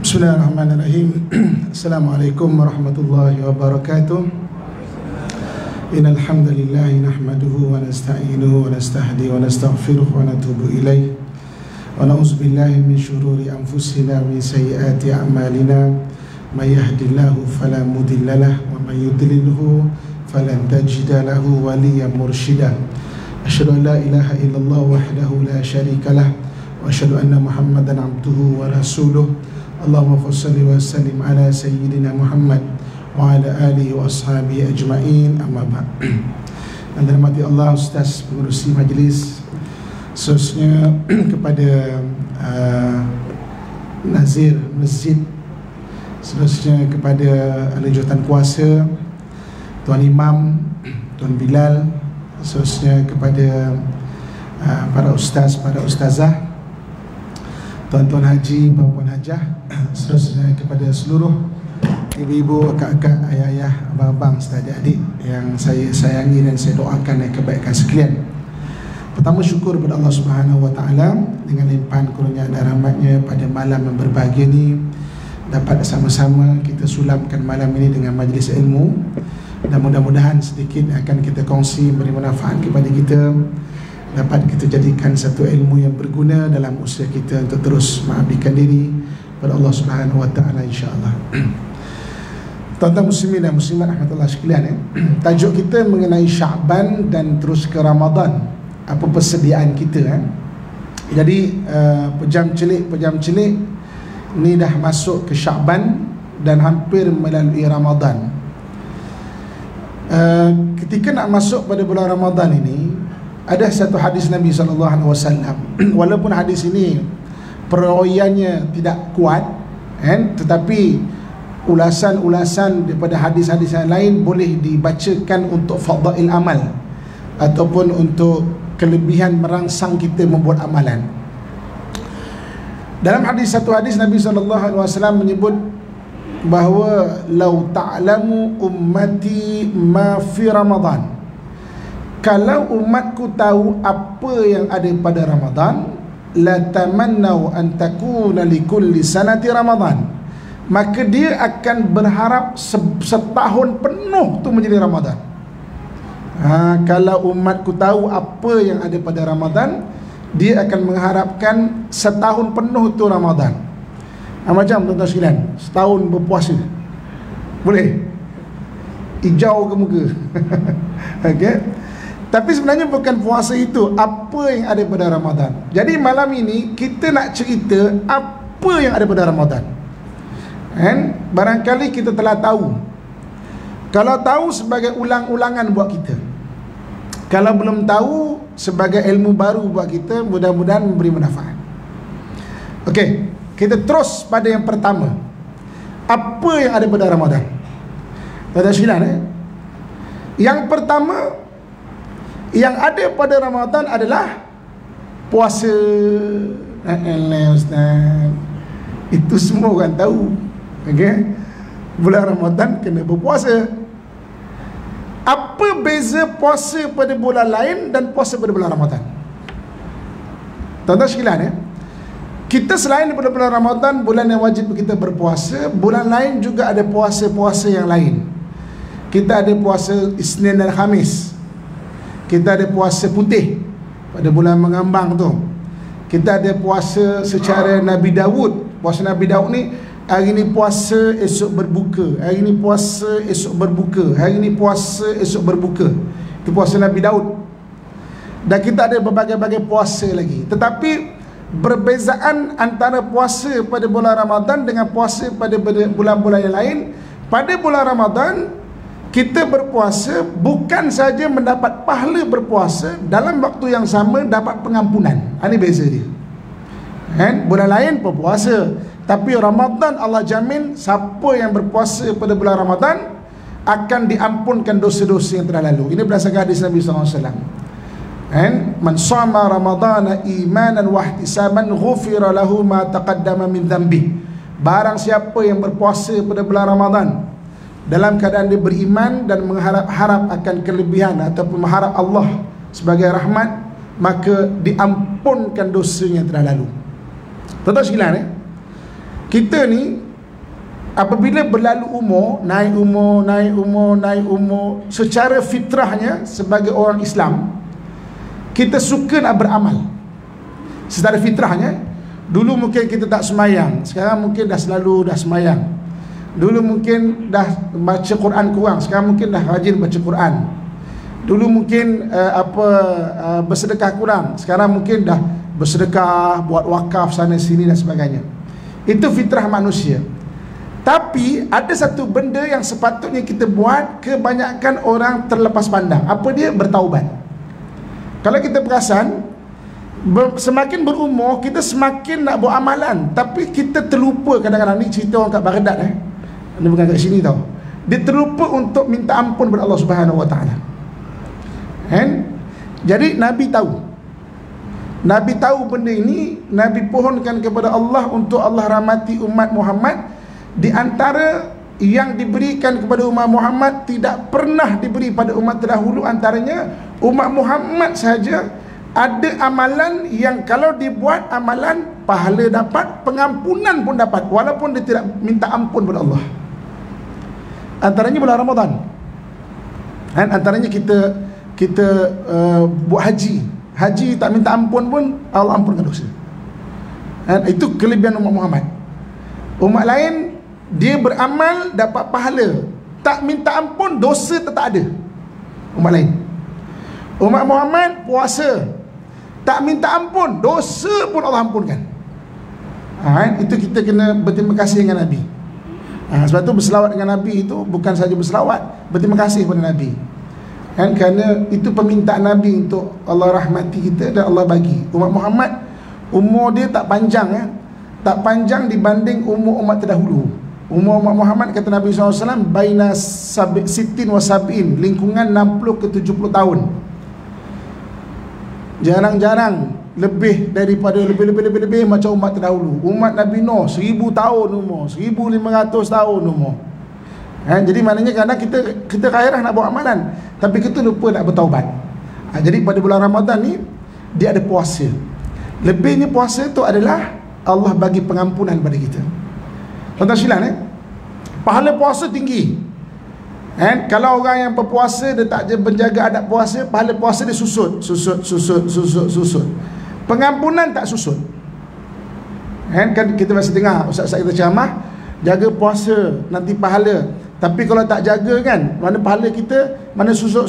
Bismillahirrahmanirrahim. Assalamualaikum warahmatullahi wabarakatuh. Innal hamdalillah nahmaduhu wa nasta'inuhu wa nastahdi wa nastaghfiruh wa natubu ilaih wa na'udzu billahi min shururi anfusina wa min sayyiati a'malina may yahdihillahu fala mudilla lahu wa may yudlilhu falan tajida lahu waliyyan mursyida. Asyhadu an la ilaha illallah wahdahu la syarika lah wa asyhadu anna Muhammadan abduhu wa rasuluh. Allahumma salli wa sallim ala sayyidina Muhammad wa ala alihi wa ashabihi ajma'in, amma ba'd. Dan dirahmati Allah, Ustaz pengurusi majlis, khususnya kepada Nazir Masjid, seterusnya kepada ahli jawatan kuasa, Tuan Imam, Tuan Bilal, seterusnya kepada para ustaz, para ustazah, tuan-tuan haji, puan-puan hajah, seterusnya kepada seluruh ibu-ibu, akak-akak, ayah-ayah, abang-abang, serta adik-adik yang saya sayangi dan saya doakan yang kebaikan sekalian. Pertama, syukur kepada Allah Subhanahu wa taala dengan limpahan kurnia dan rahmatnya pada malam yang berbahagia ini dapat sama-sama kita sulamkan malam ini dengan majlis ilmu, dan mudah-mudahan sedikit akan kita kongsi beri manfaat kepada kita, dapat kita jadikan satu ilmu yang berguna dalam usaha kita untuk terus mengabdikan diri kepada Allah Subhanahu wa taala, insya-Allah. Tuan-tuan muslimin dan muslimat rahmatullah sekalian, tajuk kita mengenai Syaban dan terus ke Ramadan. Apa persediaan kita? Jadi pejam celik ni dah masuk ke Syaban dan hampir melalui Ramadan. Ketika nak masuk pada bulan Ramadan ini, ada satu hadis Nabi SAW, walaupun hadis ini perawiannya tidak kuat, tetapi ulasan-ulasan daripada hadis-hadis yang lain boleh dibacakan untuk fadail amal ataupun untuk kelebihan merangsang kita membuat amalan. Dalam satu hadis Nabi SAW menyebut bahawa lau ta'lamu ummati ma fi Ramadan, kalau umatku tahu apa yang ada pada Ramadan, la tamannau an takuna likulli sanati Ramadan, maka dia akan berharap setahun penuh tu menjadi Ramadan. Kalau umatku tahu apa yang ada pada Ramadan, dia akan mengharapkan setahun penuh tu Ramadan. Macam tuan-tuan sekalian, setahun berpuasa, boleh? Hijau ke muka? Okey. Tapi sebenarnya bukan puasa itu apa yang ada pada Ramadan. Jadi malam ini kita nak cerita apa yang ada pada Ramadan. Barangkali kita telah tahu. Kalau tahu, sebagai ulang-ulangan buat kita. Kalau belum tahu, sebagai ilmu baru buat kita, mudah-mudahan memberi manfaat. Okey, kita terus pada yang pertama. Apa yang ada pada Ramadan? Tuan-tuan sekalian, yang pertama yang ada pada Ramadan adalah puasa. Ustaz, itu semua orang tahu. Okey, bulan Ramadan kena berpuasa. Apa beza puasa pada bulan lain dan puasa pada bulan Ramadan? Tuan-tuan sekalian, kita selain daripada bulan Ramadan, bulan yang wajib kita berpuasa, bulan lain juga ada puasa-puasa yang lain. Kita ada puasa Isnin dan Khamis. Kita ada puasa putih pada bulan mengambang tu. Kita ada puasa secara Nabi Daud. Puasa Nabi Daud ni, hari ni puasa, esok berbuka. Hari ni puasa, esok berbuka. Hari ni puasa, esok berbuka. Itu puasa Nabi Daud. Dan kita ada berbagai-bagai puasa lagi. Tetapi perbezaan antara puasa pada bulan Ramadan dengan puasa pada bulan-bulan yang lain, pada bulan Ramadan kita berpuasa bukan saja mendapat pahala berpuasa, dalam waktu yang sama dapat pengampunan. Ini beza dia. Bulan lain berpuasa, tapi Ramadan Allah jamin siapa yang berpuasa pada bulan Ramadan akan diampunkan dosa-dosa yang telah lalu. Ini berdasarkan hadis Nabi SAW. Man shama ramadana imanan wa ihtisaban ghufira lahu ma taqaddama min dhanbi. Barang siapa yang berpuasa pada bulan Ramadan dalam keadaan dia beriman dan mengharap-harap akan kelebihan ataupun mengharap Allah sebagai rahmat, maka diampunkan dosanya yang telah lalu. Tuan-tuan sekalian, kita ni apabila berlalu umur, naik umur, secara fitrahnya sebagai orang Islam, kita suka nak beramal. Secara fitrahnya, dulu mungkin kita tak semayang, sekarang mungkin dah semayang. Dulu mungkin dah baca Quran kurang, sekarang mungkin dah rajin baca Quran. Dulu mungkin bersedekah kurang, sekarang mungkin dah bersedekah, buat wakaf sana sini dan sebagainya. Itu fitrah manusia. Tapi ada satu benda yang sepatutnya kita buat, kebanyakan orang terlepas pandang. Apa dia? Bertaubat. Kalau kita perasan, semakin berumur, kita semakin nak buat amalan, tapi kita terlupa kadang-kadang. Ni cerita orang kat Baghdad Ini bukan kat sini tau. Dia terlupa untuk minta ampun kepada Allah Subhanahu Wa Taala. Jadi Nabi tahu benda ini. Nabi pohonkan kepada Allah untuk Allah rahmati umat Muhammad. Di antara yang diberikan kepada umat Muhammad tidak pernah diberi pada umat terdahulu, antaranya umat Muhammad sahaja ada amalan yang kalau dibuat amalan, pahala dapat, pengampunan pun dapat, walaupun dia tidak minta ampun kepada Allah. Antaranya bulan Ramadan. Antaranya kita buat haji tak minta ampun pun Allah ampunkan dosa. Itu kelebihan umat Muhammad. Umat lain dia beramal dapat pahala, tak minta ampun, dosa tetap ada. Umat lain. Umat Muhammad puasa, tak minta ampun, dosa pun Allah ampunkan. Itu kita kena berterima kasih dengan Nabi. Sebab tu berselawat dengan Nabi itu bukan saja berselawat, berterima kasih kepada Nabi. Kerana itu permintaan Nabi untuk Allah rahmati kita dan Allah bagi. Umat Muhammad umur dia tak panjang, tak panjang dibanding umur umat terdahulu. Umur umat Muhammad, kata Nabi SAW, baina sittin wa sab'in, lingkungan 60 ke 70 tahun. Jarang-jarang lebih daripada lebih macam umat terdahulu. Umat Nabi Nuh 1000 tahun umur, 1500 tahun umur. Jadi maknanya kadang kita gairah nak buat amalan, tapi kita lupa nak bertaubat. Jadi pada bulan Ramadan ni dia ada puasa. Lebihnya puasa tu adalah Allah bagi pengampunan pada kita. Tuan-tuan silang pahala puasa tinggi. Kalau orang yang berpuasa dia tak menjaga adab puasa, pahala puasa dia susut. Pengampunan tak susut. Kan kita masih dengar ustaz-ustaz kita ceramah, jaga puasa nanti pahala. Tapi kalau tak jaga kan, mana pahala kita mana susut.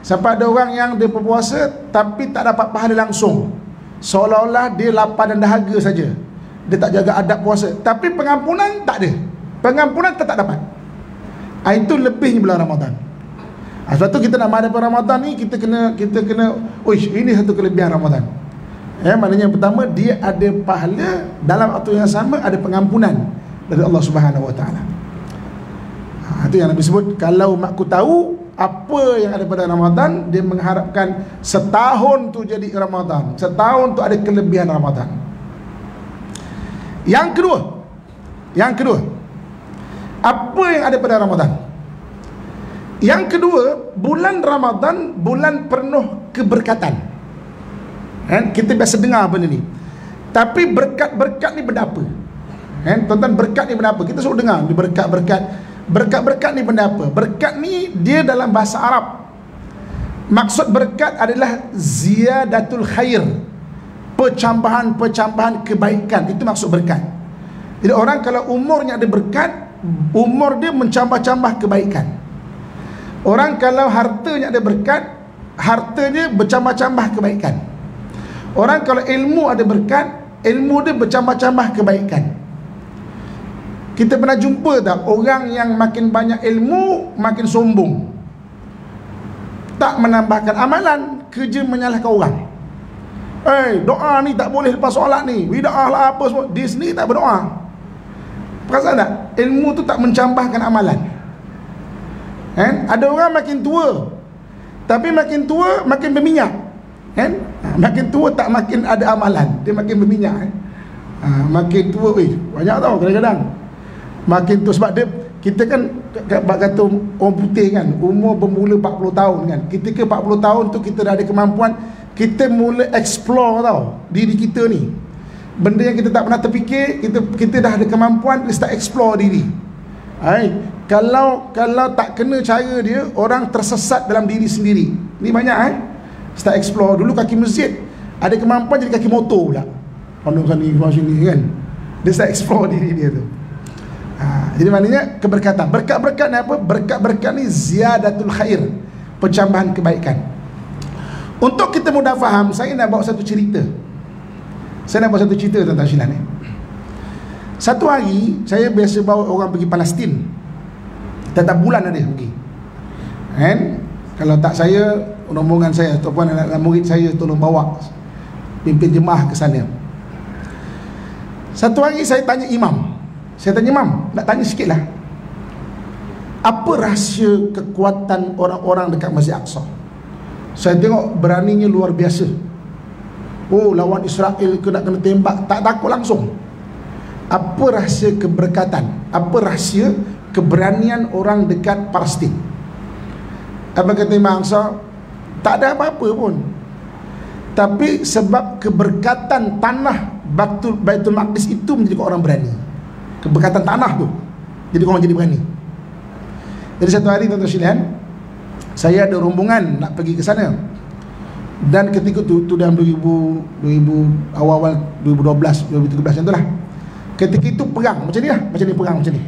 Sampai ada orang yang dia berpuasa tapi tak dapat pahala langsung, seolah-olah dia lapar dan dahaga saja. Dia tak jaga adab puasa, tapi pengampunan tak ada. Pengampunan tetap dapat. Itu lebihnya bulan Ramadan. Sebab tu kita nak menghadapi Ramadan ni, kita kena ini satu kelebihan Ramadan. Maknanya yang pertama, dia ada pahala, dalam waktu yang sama ada pengampunan dari Allah Subhanahu Wa Taala. Itu yang Nabi sebut, kalau makku tahu apa yang ada pada Ramadan, dia mengharapkan setahun tu jadi Ramadan, setahun tu ada kelebihan Ramadan. Yang kedua, apa yang ada pada Ramadan? Yang kedua, bulan Ramadan bulan penuh keberkatan. Kita biasa dengar benda ni. Tapi berkat-berkat ni benda apa? Tuan-tuan, berkat ni benda apa? Kita selalu dengar ni berkat ni benda apa? Berkat ni dia dalam bahasa Arab, maksud berkat adalah ziyadatul khair, pencambahan kebaikan. Itu maksud berkat. Jadi orang kalau umurnya ada berkat, umur dia mencambah-cambah kebaikan. Orang kalau hartanya ada berkat, hartanya bercambah-cambah kebaikan. Orang kalau ilmu ada berkat, ilmu dia bercambah-cambah kebaikan. Kita pernah jumpa tak orang yang makin banyak ilmu makin sombong, tak menambahkan amalan, kerja menyalahkan orang. Doa ni tak boleh lepas solat ni, bid'ah lah apa semua. Dia sendiri tak berdoa. Perasan tak? Ilmu tu tak mencambahkan amalan. Ada orang makin tua, tapi makin tua makin berminyak. Makin tua tak makin ada amalan, dia makin berminyak. Makin tua, banyak tau kadang-kadang. Makin tua sebab dia, kita kan kata orang putih kan, umur bermula 40 tahun kan. Ketika 40 tahun tu kita dah ada kemampuan, kita mula explore tau diri kita ni. benda yang kita tak pernah terfikir, kita dah ada kemampuan, kita start explore diri. Kalau tak kena cara dia, orang tersesat dalam diri sendiri. Ni banyak start explore. Dulu kaki masjid ada kemampuan jadi kaki motor pula, pandang sana sini kan. Dia start explore diri dia tu. Jadi maknanya keberkatan. Berkat-berkat ni apa? Berkat-berkat ni ziyadatul khair, pencambahan kebaikan. Untuk kita mudah faham, saya nak bawa satu cerita. Tentang Syilan ni. Satu hari saya biasa bawa orang pergi Palestin. Tiap bulan ada pergi. Kan? Kalau tak saya, rombongan saya ataupun anak murid saya tolong bawa pimpin jemaah ke sana. Satu hari saya tanya imam, nak tanya sikit lah, apa rahsia kekuatan orang-orang dekat Masjid Aqsa? Saya tengok beraninya luar biasa. Lawan Israel nak kena tembak, tak takut langsung. Apa rahsia keberkatan? Apa rahsia keberanian orang dekat Palestin? Apa kata Imam Aqsa? Tak ada apa-apa pun, tapi sebab keberkatan tanah Baitul Maqdis itu menjadikan orang berani. Keberkatan tanah tu jadi orang jadi berani. Jadi satu hari tuan-tuan sekalian, saya ada rombongan nak pergi ke sana. Dan ketika tu dalam 2000 awal 2012 2013 macam tu lah. Ketika itu perang macam ni lah, perang macam ni.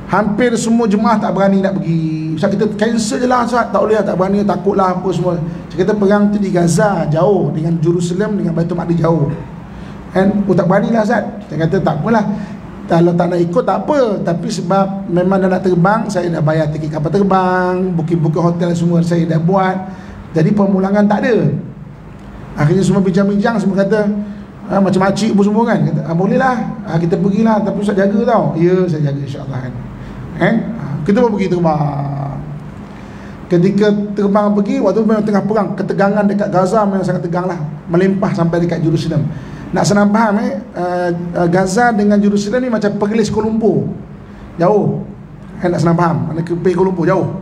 Hampir semua jemaah tak berani nak pergi. Ustaz, kita cancel je lah Ustaz, tak boleh, tak berani, takut lah apa semua. Saya kata perang tu di Gaza jauh, dengan Jerusalem, dengan Baitul Maqdis jauh. Tak berani lah Ustaz. Saya kata tak apalah, kalau tak nak ikut tak apa, tapi sebab memang dah nak terbang, saya dah bayar tiket kapal terbang, booking hotel semua saya dah buat. Jadi pemulangan tak ada. Akhirnya semua bincang-bincang, semua kata macam makcik pun semua kan, kata boleh lah, kita pergilah, tapi Ustaz jaga tau. Ya, saya jaga insyaAllah kan. Kita pun pergi terbang. Ketika terbang pergi, waktu memang tengah perang, ketegangan dekat Gaza memang sangat tegang lah, melimpah sampai dekat Jerusalem. Nak senang faham Gaza dengan Jerusalem ni macam Perlis Kuala Lumpur, jauh. Nak senang faham, mana ke Kuala Lumpur jauh.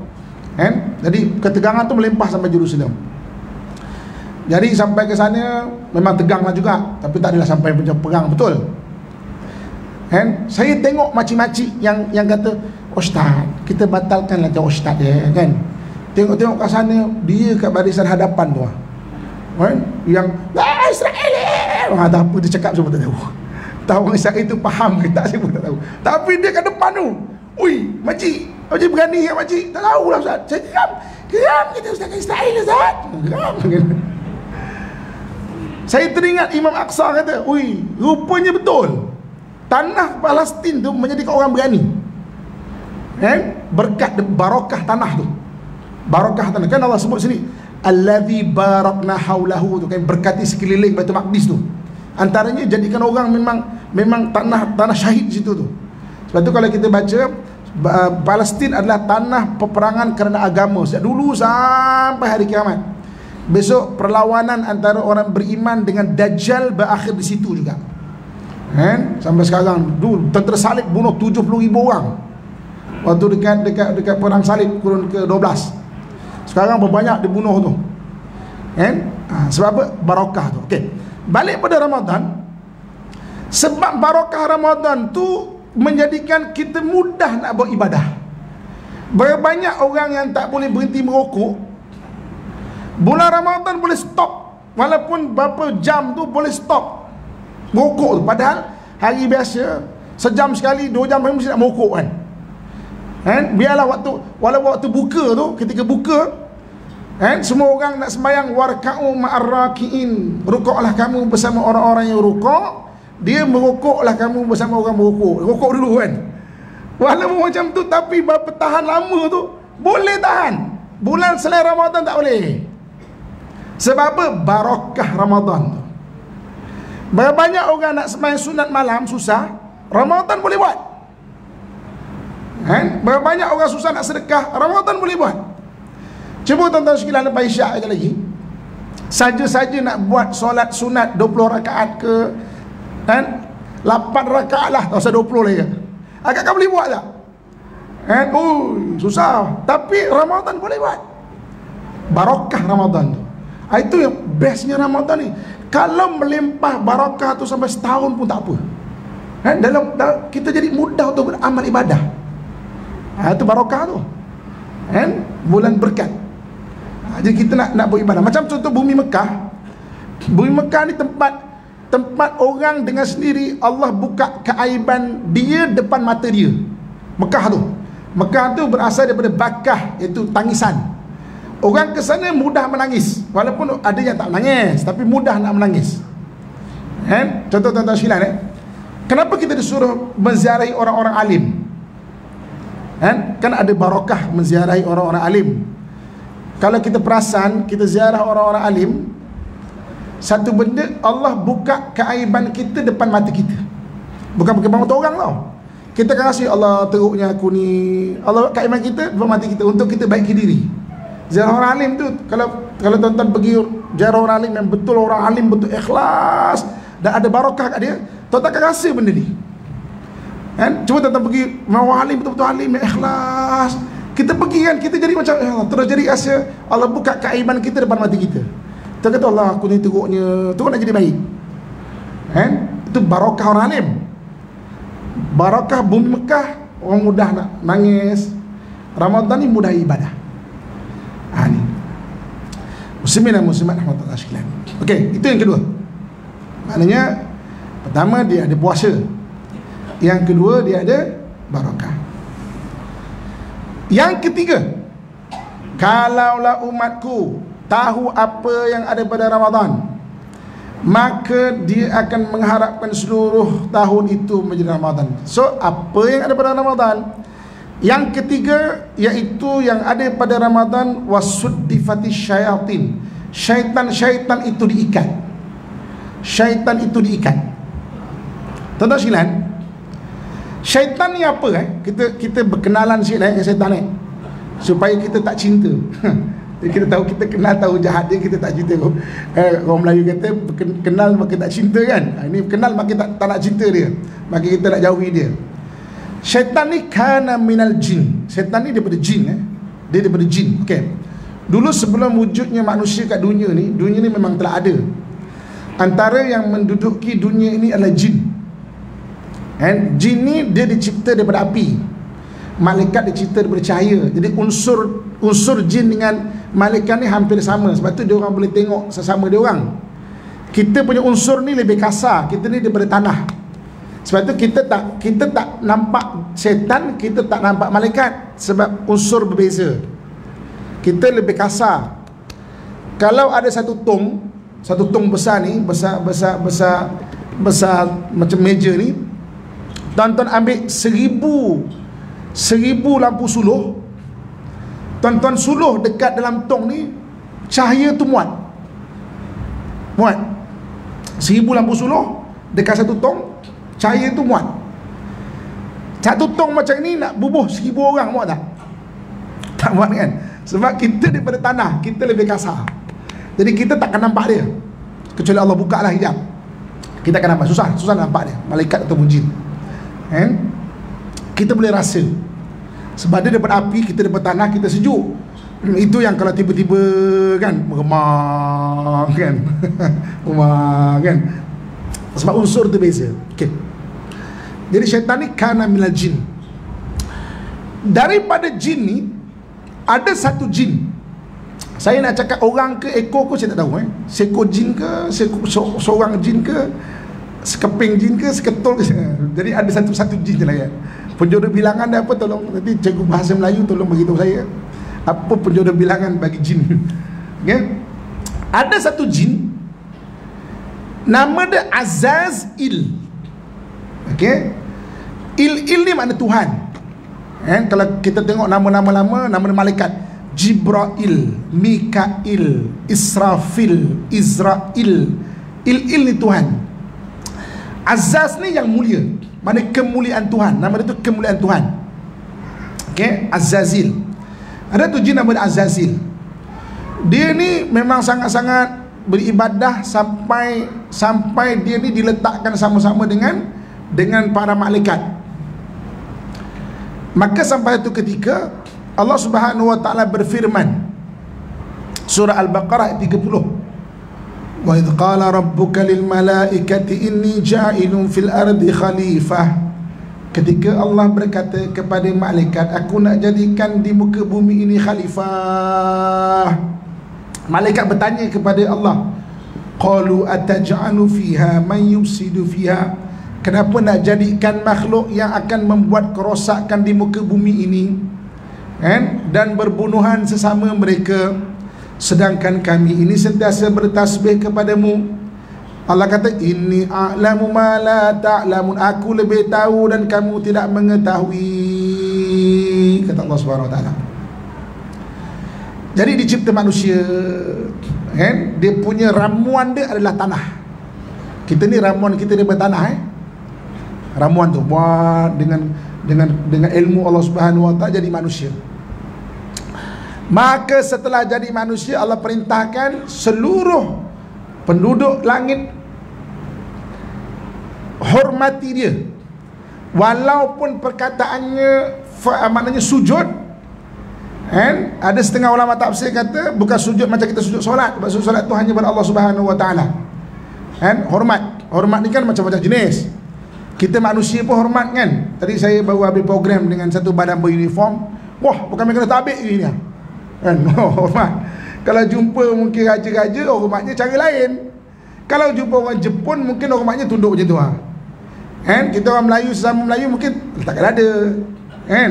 Jadi ketegangan tu melimpah sampai Jerusalem. Jadi sampai ke sana memang tegang lah juga, tapi tak adalah sampai macam perang betul. Saya tengok makcik-makcik yang kata, Ustaz, kita batalkanlah jauh Ustaz ya kan. Tengok kat sana, dia kat barisan hadapan tu yang Israel tak apa dia cakap, semua tak tahu. Tahu orang Israel itu faham ke tak, saya pun tak tahu. Tapi dia kat depan tu, makcik berani kan makcik? Tak tahulah Ustaz. Saya geram kita Ustaz kat Israel Ustaz. Geram. Saya teringat Imam Aqsa kata, rupanya betul, tanah Palestin tu menjadikan orang berani. Berkat barakah tanah tu. Barakah tanah, kan Allah sebut sini, allazi barakna haulahu tu kan, berkati sekeliling Baitul Maqdis tu. Antaranya jadikan orang memang tanah syahid situ tu. Sebab tu kalau kita baca, Palestin adalah tanah peperangan kerana agama sejak dulu sampai hari kiamat. Besok perlawanan antara orang beriman dengan Dajjal berakhir di situ juga. Sampai sekarang dulu tentera salib bunuh 70,000 orang waktu dekat perang salib kurun ke-12. Sekarang berbanyak dibunuh tu. Sebab apa? Barakah tu. Okey. Balik pada Ramadan. Sebab barakah Ramadan tu menjadikan kita mudah nak buat ibadah. Banyak orang yang tak boleh berhenti merokok, bulan Ramadan boleh stop, walaupun berapa jam tu boleh stop merokok tu. Padahal hari biasa sejam sekali, 2 jam mesti nak merokok kan. Biarlah waktu buka tu, ketika buka semua orang nak sembahyang, warka'u ma'arraki'in, rukuklah kamu bersama orang-orang yang rukuk. Dia merokoklah kamu bersama orang merokok. Rokok dulu kan. Walaupun macam tu, tapi berapa tahan lama tu boleh tahan. Bulan selain Ramadan tak boleh. Sebab apa? Barakah Ramadan tu. Banyak orang nak sembahyang sunat malam susah, Ramadan boleh buat. Banyak orang susah nak sedekah, Ramadan boleh buat. Cuba tuan-tuan sekalian, lepas isyak sekali lagi, saja-saja nak buat solat sunat 20 rakaat ke 8 rakaat lah, tak usah 20 lagi. Agak boleh buat tak? Susah, tapi Ramadan boleh buat. Barakah Ramadan tu. Itu yang bestnya Ramadan ni. Kalau melimpah barakah tu sampai setahun pun tak apa. Dalam kita jadi mudah untuk beramal ibadah. Itu barakah tu. Bulan berkat. Jadi kita nak beribadah. Macam contoh bumi Mekah. Bumi Mekah ni tempat orang dengan sendiri Allah buka keaiban dia depan mata dia. Mekah tu berasal daripada bakah, iaitu tangisan. Orang ke sana mudah menangis, walaupun ada yang tak menangis, tapi mudah nak menangis. Contoh tuan-tuan sekalian, kenapa kita disuruh menziarahi orang-orang alim? Kan ada barakah menziarahi orang-orang alim. Kalau kita perasan, kita ziarah orang-orang alim, satu benda, Allah buka keaiban kita depan mata kita. Bukan pakai bangun orang tau. Kita akan rasa Allah teruknya aku ni. Allah keaiban kita depan mata kita untuk kita baikkan diri. Ziarah orang alim tu, kalau tuan-tuan pergi ziarah orang alim yang betul, orang alim betul ikhlas dan ada barakah kat dia, tuan-tuan akan rasa benda ni. Cuba tuan-tuan pergi orang alim betul-betul alim yang ikhlas. Kita pergi kan, kita jadi macam terus jadi rasa Allah buka keaiban kita depan mata kita. Kita kata Allah aku ni teruknya, tu nak jadi baik. Itu barakah orang alim. Barakah bumi Mekah, orang mudah nak nangis. Ramadan ni mudah ibadah. Ni muslimin dan muslimat rahmatullah sekalian. Okey, itu yang kedua. Maknanya pertama dia ada puasa, yang kedua dia ada barakah. Yang ketiga, kalaulah umatku tahu apa yang ada pada Ramadan, maka dia akan mengharapkan seluruh tahun itu menjadi Ramadan. So, apa yang ada pada Ramadan? Yang ketiga, iaitu yang ada pada Ramadan, wasuddifati syayatin. Syaitan-syaitan itu diikat. Syaitan itu diikat. Tuan-tuan sekalian, syaitan ni apa Kita berkenalan sikit dengan syaitan ni, supaya kita tak cinta. Kita tahu, kita kenal tahu jahat dia, kita tak cinta. Orang Melayu kata kenal maka tak cinta kan. Ini kenal maka tak nak cinta dia, maka kita nak jauhi dia. Syaitan ni kana minal jin. Syaitan ni daripada jin. Dia daripada jin. Okey. Dulu sebelum wujudnya manusia kat dunia ni memang telah ada. Antara yang menduduki dunia ini adalah jin. Jin ni dia dicipta daripada api. Malaikat dicipta daripada cahaya. Jadi unsur jin dengan malaikat ni hampir sama. Sebab tu dia orang boleh tengok sesama dia orang. Kita punya unsur ni lebih kasar. Kita ni daripada tanah. Sebab tu kita tak nampak syaitan, kita tak nampak malaikat, sebab unsur berbeza. Kita lebih kasar. Kalau ada satu tong besar ni, besar macam meja ni, tuan-tuan ambil 1000 lampu suluh, tuan-tuan suluh dekat dalam tong ni, cahaya tu muat 1000 lampu suluh dekat satu tong, cahaya tu muat. Satu tong macam ni nak bubuh 1000 orang, muat tak? Tak muat kan? Sebab kita daripada tanah, kita lebih kasar. Jadi kita takkan nampak dia, kecuali Allah buka lah hijab, kita akan nampak. Susah nampak dia, malaikat ataupun jin. Kita boleh rasa, sebab dia daripada api, kita daripada tanah, kita sejuk. Itu yang kalau tiba-tiba kan meremang kan meremang kan, sebab unsur tu beza. Okay. Jadi syaitan ni kana minal jin. Daripada jin ni ada satu jin. Saya nak cakap orang ke ekor ke saya tak tahu. Seekor jin ke, seorang jin ke, sekeping jin ke, seketul ke. Jadi ada satu jin je lah ya. Penjodoh bilangan dia apa, tolong nanti cikgu bahasa Melayu tolong beritahu saya apa penjodoh bilangan bagi jin. Okay. Ada satu jin, nama dia Azazil. Okey. Il ni makna Tuhan. Kalau kita tengok nama-nama lama, nama malaikat, Jibrail, Mikail, Israfil, Izrail. Il ni Tuhan. Azaz ni yang mulia, makna kemuliaan Tuhan. Nama dia tu kemuliaan Tuhan. Okey, Azazil. Ada tu jin nama dia Azazil. Dia ni memang sangat-sangat beribadah sampai dia ni diletakkan sama-sama dengan para malaikat. Maka sampai satu ketika Allah Subhanahu wa taala berfirman, surah Al-Baqarah 30, Wa idh qala rabbuka lil malaikati inni ja'ilun fil ardi khalifah. Ketika Allah berkata kepada malaikat, aku nak jadikan di muka bumi ini khalifah. Malaikat bertanya kepada Allah, qalu ataj'alu fiha man yufsidu fiha, kenapa nak jadikan makhluk yang akan membuat kerosakan di muka bumi ini, kan? Dan berbunuhan sesama mereka, sedangkan kami ini sentiasa bertasbih kepadamu. Allah kata, inni a'lamu ma la ta'lamun, aku lebih tahu dan kamu tidak mengetahui, kata Allah Subhanahu wa taala. Jadi dicipta manusia, kan? Dia punya ramuan dia adalah tanah. Kita ni ramuan kita daripada tanah, ramuan tu buat dengan ilmu Allah Subhanahu wa taala jadi manusia. Maka setelah jadi manusia, Allah perintahkan seluruh penduduk langit hormati dia, walaupun perkataannya maknanya sujud, kan? Ada setengah ulama tafsir kata bukan sujud macam kita sujud solat, sebab sujud solat tu hanya pada Allah Subhanahu wa taala, kan? Hormat ni kan macam-macam jenis. Kita manusia pun hormat, kan? Tadi saya baru habis program dengan satu badan beruniform. Wah, bukan kena tabik ni, kan? Hormat. Kalau jumpa mungkin raja-raja, hormatnya cara lain. Kalau jumpa orang Jepun, mungkin hormatnya tunduk macam tu, kan? Kita orang Melayu, sesama Melayu mungkin letakkan dada, kan?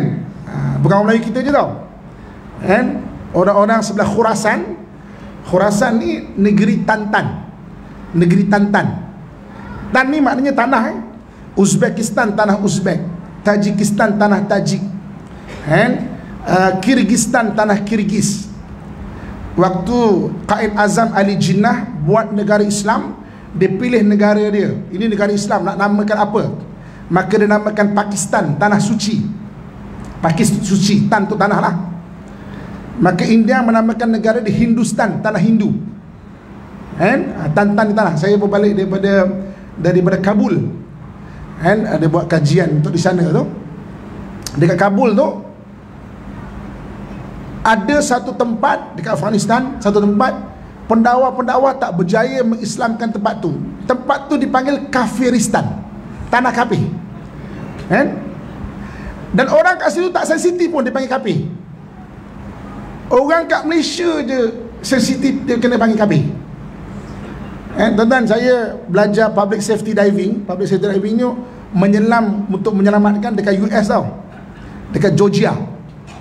Bukan orang Melayu kita je tau, kan? Orang-orang sebelah Khurasan. Khurasan ni negeri Tantan. Negeri Tantan. Tan ni maknanya tanah, Uzbekistan tanah Uzbek, Tajikistan tanah Tajik, kan? Kyrgyzstan tanah Kyrgyz. Waktu Qaid Azam Ali Jinnah buat negara Islam, dia pilih negara dia, ini negara Islam, nak namakan apa? Maka dia namakan Pakistan, tanah suci. Pakistan suci, tan tu tanah lah. Maka India menamakan negara di Hindustan, tanah Hindu, kan? Tan di tanah. Saya berbalik daripada Kabul, kan? Ada buat kajian untuk di sana tu. Dekat Kabul tu ada satu tempat dekat Afghanistan, satu tempat pendakwa-pendakwa tak berjaya mengislamkan tempat tu. Tempat tu dipanggil Kafiristan, tanah kafir, kan? Dan orang kat situ tak sensitif pun dipanggil kafir. Orang kat Malaysia je sensitif, dia kena panggil kafir. Tuan-tuan, saya belajar public safety diving. Public safety diving ni menyelam untuk menyelamatkan dekat US tau, dekat Georgia,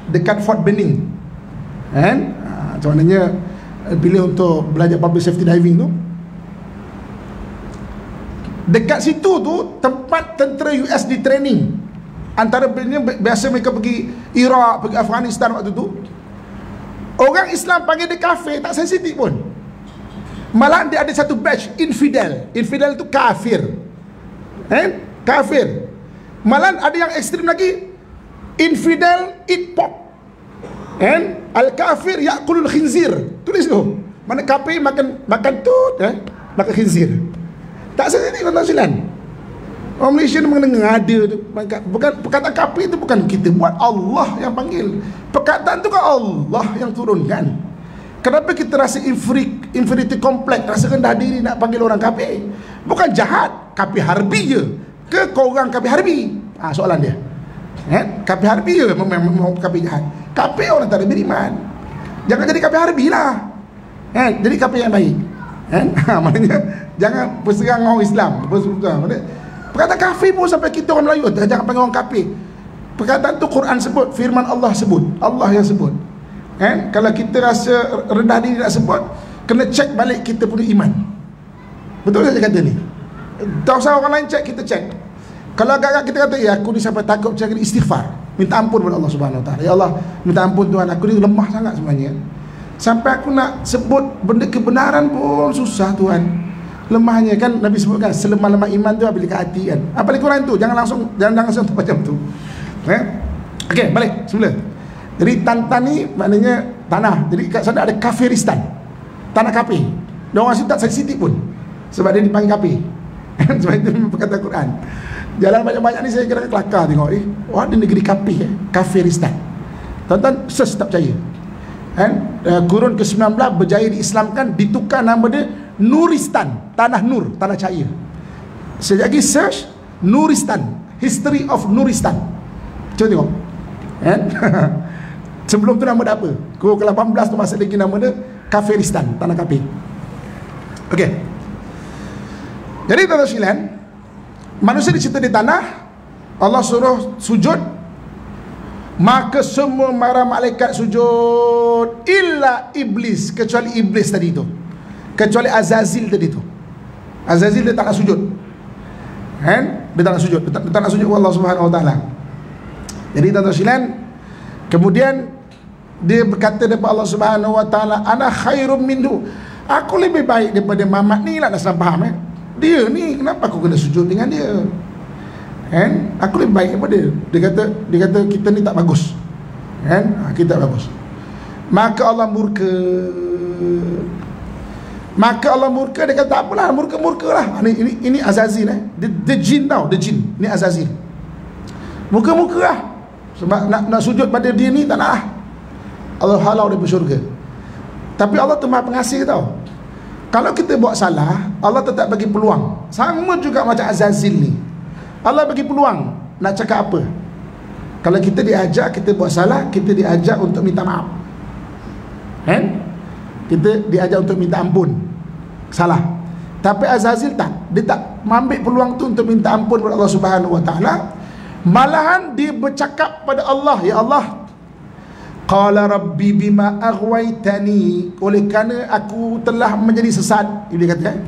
dekat Fort Benning, kan? Macam mananya pilih untuk belajar public safety diving tu. Dekat situ tu tempat tentera US di training. Antara biasa mereka pergi Iraq, pergi Afghanistan waktu tu. Orang Islam panggil dia kafir, tak sensitif pun. Malah dia ada satu batch infidel. Infidel tu kafir, kafir. Malah ada yang ekstrim lagi, infidel eat pork, al-kafir ya'kulul khinzir. Tulis tu. Mana kafir makan tu, makan khinzir. Tak sensitif, tuan-tuan silan. Orang Malaysia ni mengenai ada tu. Bukan, perkataan kafir tu bukan kita buat, Allah yang panggil. Perkataan tu kan Allah yang turunkan. Kenapa kita rasa inferiority complex, rasa rendah diri nak panggil orang kafir? Bukan jahat, kafir harbi je ke kau orang kafir harbi? Soalan dia. Kafir harbi je memang kafir jahat. Kafir orang tak ada beriman. Jangan jadi kafir harbi lah, jadi kafir yang baik, maknanya jangan berserang orang Islam. Perkataan kafir pun sampai kita orang Melayu jangan panggil orang kafir. Perkataan tu Quran sebut, firman Allah sebut, Allah yang sebut. Kalau kita rasa rendah diri nak sebut, kena cek balik kita punya iman. Betul saja kata ni. Tak usah orang lain cek, kita cek. Kalau agak-agak kita kata, ya aku ni sampai takut cakap istighfar, minta ampun kepada Allah Subhanahu Wa Taala. Ya Allah, minta ampun Tuhan, aku ni lemah sangat sebenarnya. Sampai aku nak sebut benda kebenaran pun susah Tuhan. Lemahnya kan Nabi sebutkan, selemah-lemah iman tu apabila ke hati kan. Apa lagi Quran tu? Jangan langsung macam tu. Okey, balik semula. Jadi Tantan ni maknanya tanah. Jadi kat sana ada Kafiristan, tanah kafir. Dan orang situ tak sensitif pun, sebab dia dipanggil kafir. Sebab itu perkataan Quran. Jalan banyak-banyak ni saya kira kelakar tengok. Wah, ada negeri kafir, Kafiristan. Tuan-tuan tak percaya. Kurun ke-19 berjaya diislamkan, ditukar nama dia Nuristan, tanah nur, tanah cahaya. Sekejap lagi search Nuristan, history of Nuristan. Cuba tengok. Kan? Sebelum tu nama dia apa? Ke-18 tu masuk lagi nama dia Kafiristan, tanah kafir. Okey. Jadi tuan-tuan sekalian, manusia dicipta di tanah, Allah suruh sujud, maka semua para malaikat sujud illa iblis, kecuali iblis tadi tu, kecuali Azazil tadi tu. Azazil dia tak nak sujud, kan? Dia tak nak sujud, dia tak nak sujud kepada Allah Subhanahu Wa Taala. Jadi tuan-tuan sekalian, kemudian dia berkata kepada Allah Subhanahu Wa Taala, ana khairum minhu, aku lebih baik daripada Muhammad ni lah. Nak faham dia ni, kenapa aku kena sujud dengan dia? Kan? Aku lebih baik daripada dia. Dia kata kita ni tak bagus. Kan? Kita tak bagus. Maka Allah murka. Dia kata tak apalah, murka lah. Ini Azazil the jin tau, the jin. Ni Azazil. Murka lah. Sebab nak sujud pada dia ni tak nak lah. Allah halau daripada syurga. Tapi Allah tu Maha Pengasih tau. Kalau kita buat salah, Allah tetap bagi peluang. Sama juga macam Azazil ni, Allah bagi peluang nak cakap apa. Kalau kita diajak, kita buat salah, kita diajak untuk minta maaf, kan? Kita diajak untuk minta ampun salah. Tapi Azazil tak. Dia tak mengambil peluang tu untuk minta ampun kepada Allah Subhanahu Wa Taala. Malahan dia bercakap pada Allah, ya Allah, qala rabbi bima aghwaytani, oleh kerana aku telah menjadi sesat. Dia kata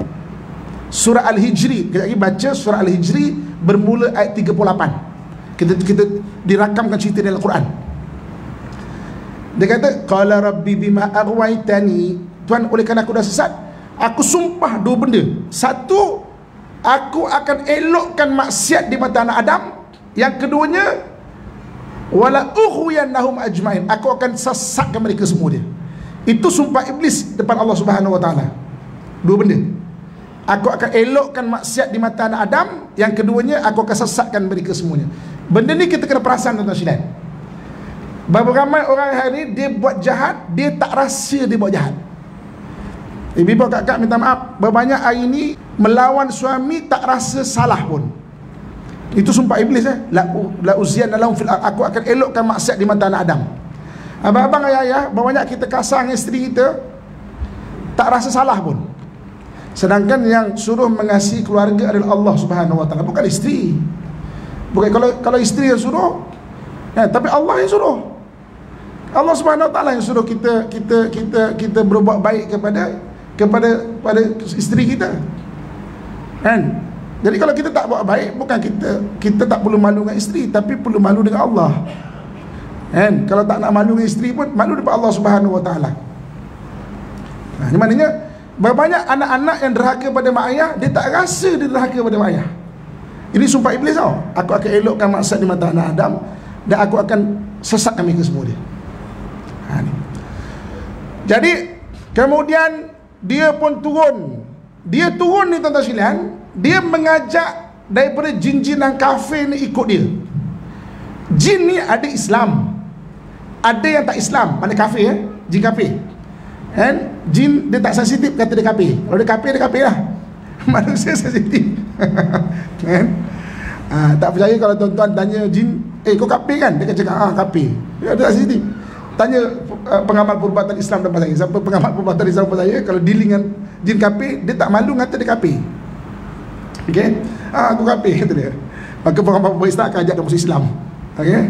surah Al-Hijri, kita lagi baca surah Al-Hijri bermula ayat 38. Kita dirakamkan cerita dalam Al-Quran. Dia kata qala rabbi bima aghwaytani, Tuhan, oleh kerana aku dah sesat, aku sumpah dua benda. Satu, aku akan elokkan maksiat di mata anak Adam. Yang keduanya, wala ughwiyannahum ajmain, aku akan sesatkan mereka semua dia. Itu sumpah iblis depan Allah Subhanahu Wa Taala. Dua benda. Aku akan elokkan maksiat di mata anak Adam. Yang keduanya, aku akan sesatkan mereka semuanya. Benda ni kita kena perasan, tuan-tuan sekalian. Berapa ramai orang hari ni dia buat jahat, dia tak rasa dia buat jahat. Ibu kakak minta maaf, berbanyak hari ni melawan suami tak rasa salah pun. Itu sumpah iblis. La uziyanna lahum fil ardh, aku akan elokkan maksiat di mata anak Adam. Abang-abang, ayah-ayah, banyak kita kasar dengan isteri kita, tak rasa salah pun. Sedangkan yang suruh mengasihi keluarga adalah Allah Subhanahu Wa Taala, bukan isteri. Bukan kalau isteri yang suruh, tapi Allah yang suruh. Allah Subhanahu Wa Taala yang suruh kita berbuat baik kepada isteri kita. Kan? Jadi kalau kita tak buat baik, bukan kita tak perlu malu dengan isteri, tapi perlu malu dengan Allah. Kan? Kalau tak nak malu dengan isteri pun, malu depan Allah Subhanahu Wa Taala. Ini maknanya banyak anak-anak yang derhaka pada mak ayah, dia tak rasa dia derhaka pada mak ayah. Ini sumpah iblis tau. Aku akan elokkan maksiat di mata anak Adam, dan aku akan sesatkan mereka semua dia. Jadi kemudian dia pun turun. Dia turun ni, tuan-tuan sekalian, dia mengajak daripada jin-jin dan kafir ni ikut dia. Jin ni ada Islam, ada yang tak Islam. Mana kafir, jin kafir. Kan? Jin dia tak sensitif, kata dia kafir. Kalau dia kafir lah. Manusia sensitif. Kan? Tak percaya kalau tuan-tuan tanya jin, kau kafir kan? Dia akan cakap, kafir. Dia tak sensitif. Tanya pengamal perubatan Islam tempat saya. Siapa pengamal perubatan Islam tempat saya, kalau dealing dengan jin kafir, dia tak malu kata dia kafir. Okey? Aku kafir, kata dia. Maka pengamal perubatan Islam akan ajak dia masuk Islam. Okey?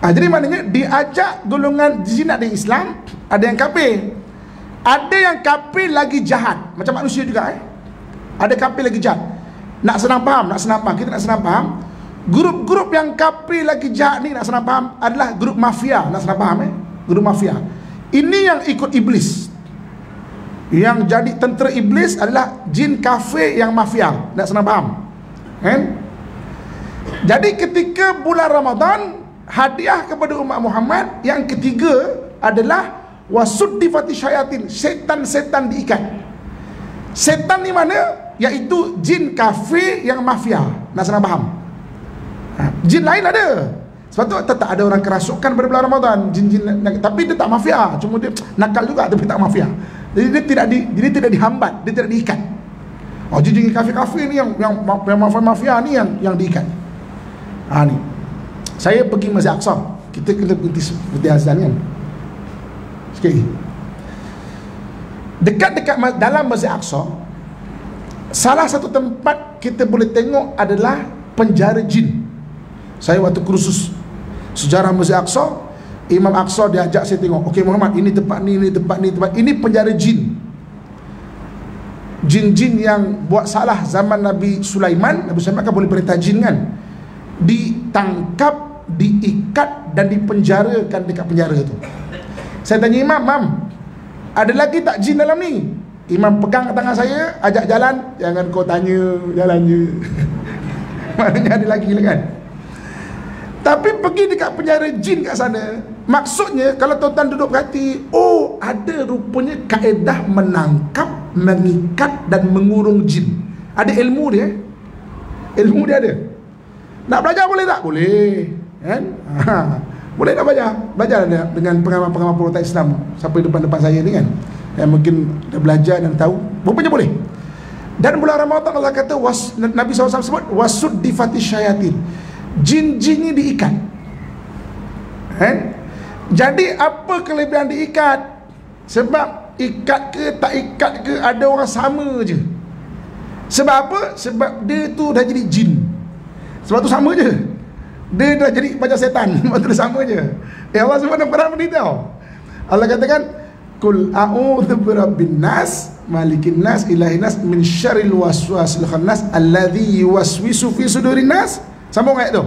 Jadi maknanya diajak golongan jin ada Islam, ada yang kafir. Ada yang kafir lagi jahat, macam manusia juga. Ada kafir lagi jahat. Nak senang faham, kita nak senang faham. Grup-grup yang kafir lagi jahat ni, nak senang faham, adalah grup mafia. Nak senang faham, grup mafia. Ini yang ikut iblis. Yang jadi tentera iblis adalah jin kafir yang mafia. Nak senang faham, kan? Jadi ketika bulan Ramadan, hadiah kepada umat Muhammad yang ketiga adalah wasuddifati syayatin, setan-setan diikat. Setan ni mana? Iaitu jin kafir yang mafia. Nak senang faham? Jin lain ada. Sebab tu tetap ada orang kerasukan pada bulan Ramadan, jin-jin, tapi dia tak mafia. Cuma dia nakal juga, tapi tak mafia. Jadi dia tidak dihambat, dia tidak diikat. Oh, jin kafe-kafe ni yang mafia ni yang diikat. Ni. Saya pergi Masjid Aqsa. Kita kena berhenti azan kan. Sikit lagi. Dekat-dekat dalam Masjid Aqsa, salah satu tempat kita boleh tengok adalah penjara jin. Saya waktu kursus sejarah Masjid Aqsa, Imam Aqsa diajak saya tengok. Okey Muhammad, ini tempat ni, ini penjara jin. Jin-jin yang buat salah zaman Nabi Sulaiman kan boleh perintah jin kan, ditangkap, diikat dan dipenjarakan dekat penjara tu. Saya tanya Imam, ada lagi tak jin dalam ni? Imam pegang tangan saya, ajak jalan. Jangan kau tanya, jalan je. Maknanya ada lagi lah kan. Tapi pergi dekat penjara jin kat sana, maksudnya kalau tuan-tuan duduk perhati, oh ada rupanya kaedah menangkap, mengikat dan mengurung jin. Ada ilmu dia. Ilmu dia ada. Nak belajar boleh tak? Boleh kan? Boleh nak belajar dengan pengamal-pengamal protes Islam sampai depan-depan saya ni kan, yang mungkin dah belajar dan tahu. Rupanya boleh. Dan bulan Ramadan Allah kata, Nabi SAW sebut wasuddifati syayatin, jin-jin ni diikat. Jadi apa kelebihan diikat? Sebab ikat ke tak ikat ke, ada orang sama je. Sebab apa? Sebab dia tu dah jadi jin. Sebab tu sama je. Dia dah jadi macam setan. Sebab tu sama je. Allah SWT pernah beritahu. Allah katakan, Kul a'udhu birabbin nas, malikin nas, ilahin nas, min syarril waswasil khannas, alladhi yuwaswisu fi sudurin nas. Sambung ayat tu.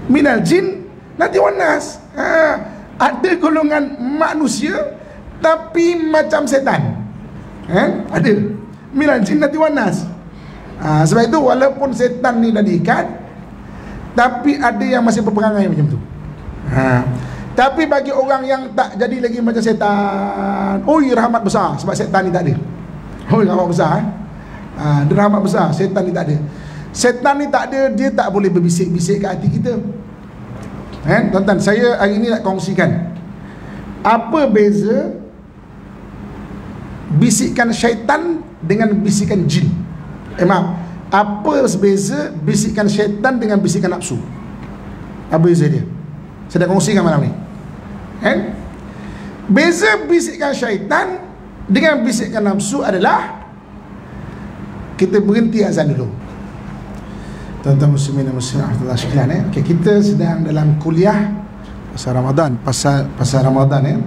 Minal jin nanti wanas. Ada golongan manusia tapi macam setan. Ada. Minal jin nanti wanas. Sebab itu walaupun setan ni dah diikat, tapi ada yang masih berperangai macam tu. Tapi bagi orang yang tak jadi lagi macam setan, oi rahmat besar, sebab setan ni tak ada. Oi rahmat besar. Dia rahmat besar, setan ni tak ada. Setan ni tak ada, dia tak boleh berbisik-bisik kat hati kita. Tuan-tuan, saya hari ni nak kongsikan apa beza bisikan syaitan dengan bisikan jin. Maaf, apa beza bisikan syaitan dengan bisikan nafsu? Apa beza dia? Saya nak kongsikan malam ni. Beza bisikan syaitan dengan bisikan nafsu adalah, kita berhenti azan dulu. Tuan-tuan muslimin dan muslimat rahmatullah sekalian, okay, kita sedang dalam kuliah pasal Ramadan, pasal Ramadan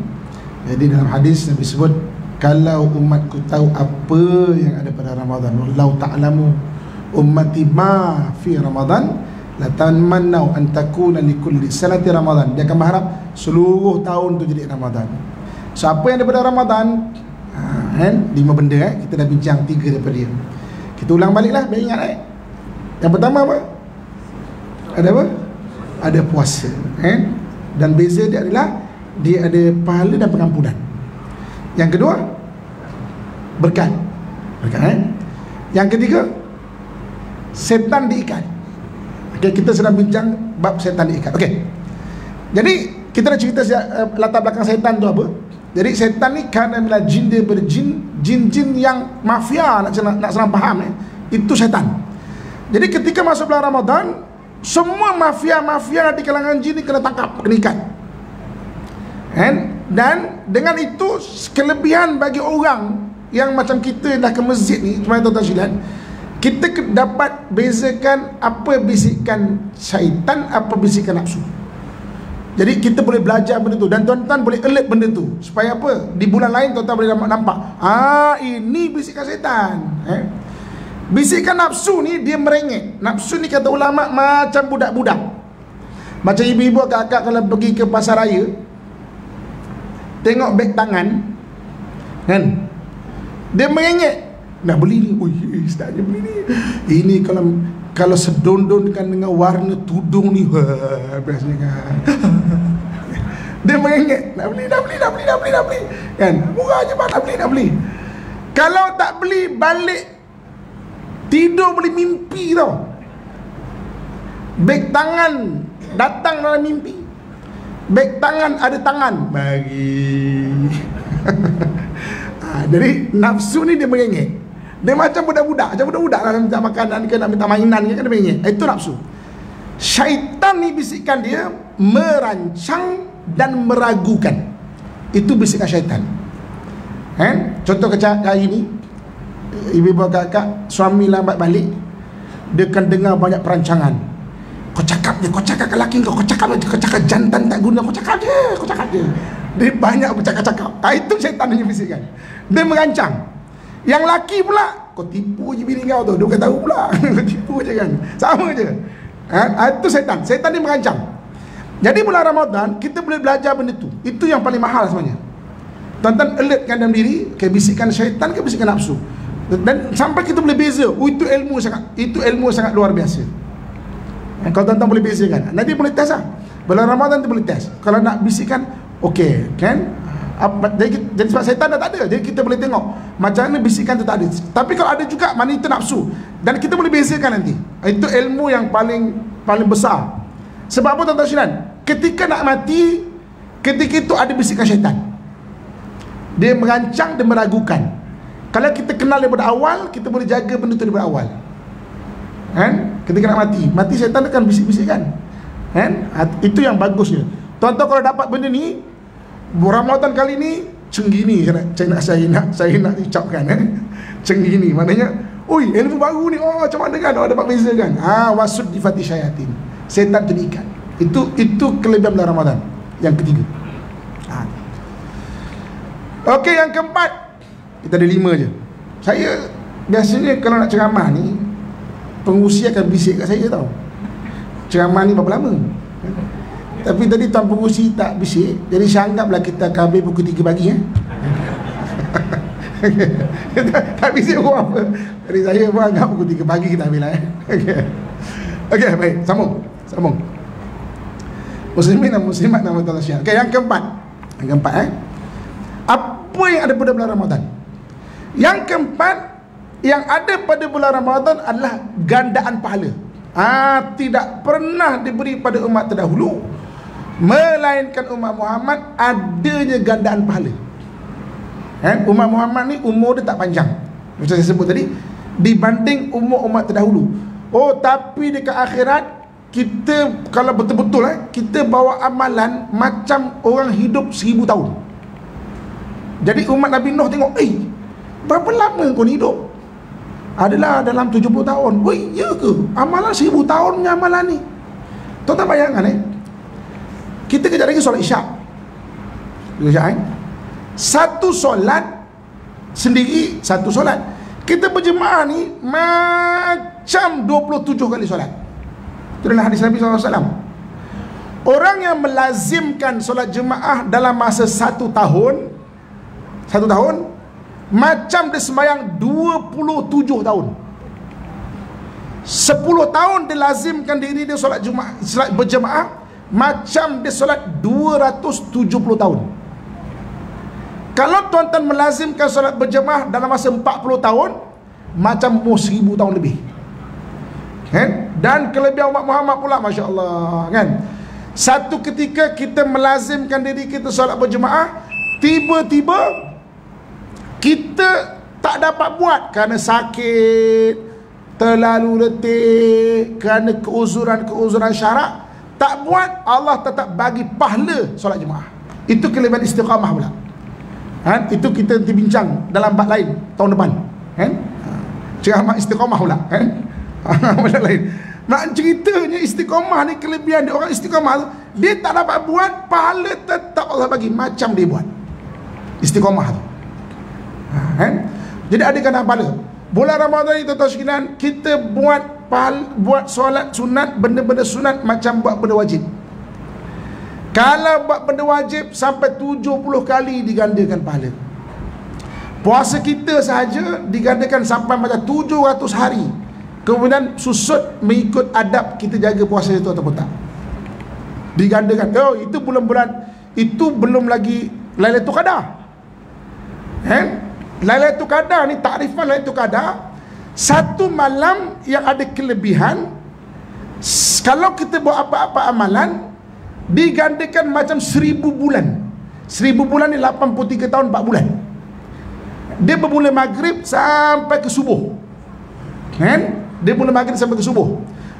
Jadi dalam hadis Nabi sebut, kalau umatku tahu apa yang ada pada Ramadan, wallahu ta'lamu ummati ma fi Ramadan, la tamannau an takuna li kulli sanati Ramadan. Dia akan berharap seluruh tahun tu jadi Ramadan. So apa yang daripada Ramadan, 5 benda kita dah bincang 3 daripada dia. Kita ulang baliklah, biar ingat Yang pertama apa? Ada apa? Ada puasa. Dan beza dia adalah dia ada pahala dan pengampunan. Yang kedua, berkat. Yang ketiga, setan diikat. Okay, kita sedang bincang bab setan diikat. Okey. Jadi kita nak cerita latar belakang setan tu apa. Jadi setan ni kan adalah jin daripada jin yang mafia, nak senang faham itu setan. Jadi ketika masuk bulan Ramadan, semua mafia di kalangan jin ni kena tangkap, kena ikat. Dan dengan itu kelebihan bagi orang yang macam kita dah ke masjid ni, tuan-tuan sekalian, kita dapat bezakan apa bisikan syaitan, apa bisikan nafsu. Jadi kita boleh belajar benda tu, dan tuan-tuan boleh alert benda tu. Supaya apa? Di bulan lain tuan-tuan boleh nampak, ini bisikan syaitan. Bisikan nafsu ni dia merengek. Nafsu ni kata ulama macam budak-budak. Macam ibu-ibu akak-akak kalau pergi ke pasar raya, tengok beg tangan kan, dia merengek, nak beli ni. Ui, ustaznya beli ni. Ini kalau sedondonkan dengan warna tudung ni, biasanya kan. Dia merengek, nak beli kan, murah je bang, nak beli. Kalau tak beli, balik tidur boleh mimpi tau. Beg tangan datang dalam mimpi. Beg tangan ada tangan bagi. Jadi nafsu ni dia mengengek. Dia macam budak-budak lah, nak minta makanan ke, nak minta mainan ke, kan dia mengengek. Itu nafsu. Syaitan ni bisikan dia merancang dan meragukan. Itu bisikan syaitan. Contoh kecak hari ni, ibu-ibu kakak, suami lambat balik, dia akan dengar banyak perancangan. Kau cakap ke lelaki kau cakap jantan tak guna, kau cakap je. Dia banyak bercakap-cakap. Itu syaitan yang bisikkan. Dia merancang. Yang laki pula, kau tipu je bini kau tu, dia bukan tahu pula. Kau tipu je kan. Sama je. Itu syaitan. Syaitan ni merancang. Jadi bulan Ramadan kita boleh belajar benda tu. Itu yang paling mahal sebenarnya. Tuan-tuan alertkan dalam diri, bisikan syaitan ke bisikan nafsu. Dan sampai kita boleh beza. Itu ilmu sangat luar biasa. Kalau tuan-tuan boleh bezakan, nanti boleh test lah. Bulan Ramadan tu boleh test. Kalau nak bisikkan, okey, kan? Jadi sebab syaitan dah tak ada, jadi kita boleh tengok macam mana bisikan tu tak ada. Tapi kalau ada juga, mana itu nafsu. Dan kita boleh bezakan nanti. Itu ilmu yang paling besar. Sebab apa tuan-tuan sekalian? Ketika nak mati, ketika itu ada bisikan syaitan. Dia merancang, dia meragukan. Kalau kita kenal daripada awal, kita boleh jaga benda tu daripada awal. Ketika nak mati syaitan akan bisik-bisikkan. Itu yang bagusnya. Tuan-tuan kalau dapat benda ni, Ramadan kali ni cenggini, saya nak ucapkan cenggini, maknanya oi, ilmu baru ni, macam mana kan, dapat beza kan. Wasud di fatih syayatin, setan tu diikat. Itu kelebihan bulan Ramadan. Yang ketiga. Okey, yang keempat, kita ada 5 je. Saya biasanya kalau nak ceramah ni, pengurusi akan bisik kat saya tau, ceramah ni berapa lama. Tapi tadi tuan pengurusi tak bisik, jadi saya anggaplah kita akan habis pukul 3 pagi. Tak bisik pun apa. Jadi saya pun anggap pukul 3 pagi kita habis lah. Okey, baik, sambung. Muslimin dan muslimat nama tuan sekalian. Okey, yang keempat. Apa yang ada pada bulan Ramadan? Yang keempat, yang ada pada bulan Ramadan adalah gandaan pahala. Tidak pernah diberi pada umat terdahulu, melainkan umat Muhammad adanya gandaan pahala. Umat Muhammad ni umur dia tak panjang, macam saya sebut tadi, dibanding umat terdahulu. Tapi dekat akhirat, kita kalau betul-betul kita bawa amalan macam orang hidup 1000 tahun. Jadi umat Nabi Nuh tengok, berapa lama kau ni hidup? Adalah dalam 70 tahun. Ya ke? Amalan 1000 tahun punya amalan ni. Tuan-tuan bayangkan kita kejap lagi solat isyak. Satu solat sendiri, satu solat. Kita berjemaah ni macam 27 kali solat. Itu adalah hadis Nabi SAW. Orang yang melazimkan solat jemaah dalam masa 1 tahun, macam dia sembahyang 27 tahun. 10 tahun dia lazimkan diri dia solat berjemaah, macam dia solat 270 tahun. Kalau tuan-tuan melazimkan solat berjemaah dalam masa 40 tahun, macam 1000 tahun lebih. Dan kelebihan umat Muhammad pula, Masya Allah, kan? Satu ketika kita melazimkan diri kita solat berjemaah, tiba-tiba kita tak dapat buat kerana sakit, terlalu letih, kerana keuzuran syarak, tak buat, Allah tetap bagi pahala solat jemaah. Itu kelebihan istiqamah pula. Itu kita nanti bincang dalam bab lain tahun depan. Ceramah istiqamah pula. Bab lain. Nak ceritanya istiqamah ni, kelebihan dia, orang istiqamah dia tak dapat buat, pahala tetap Allah bagi macam dia buat. Istiqamah tu. Jadi ada kena pahala. Bulan Ramadan ni tuan-tuan sekalian, kita buat solat sunat, benda-benda sunat macam buat benda wajib. Kalau buat benda wajib sampai 70 kali digandakan pahala. Puasa kita sahaja digandakan sampai macam 700 hari. Kemudian susut mengikut adab kita jaga puasa itu ataupun tak, digandakan. Itu bulan-bulan, itu belum lagi Lailatul Qadar. Lailatul Qadar ni, takrifan Lailatul Qadar, satu malam yang ada kelebihan. Kalau kita buat apa-apa amalan, digandakan macam 1000 bulan. 1000 bulan ni 83 tahun 4 bulan. Dia bermula maghrib sampai ke subuh. Kan? Dia mula maghrib sampai ke subuh.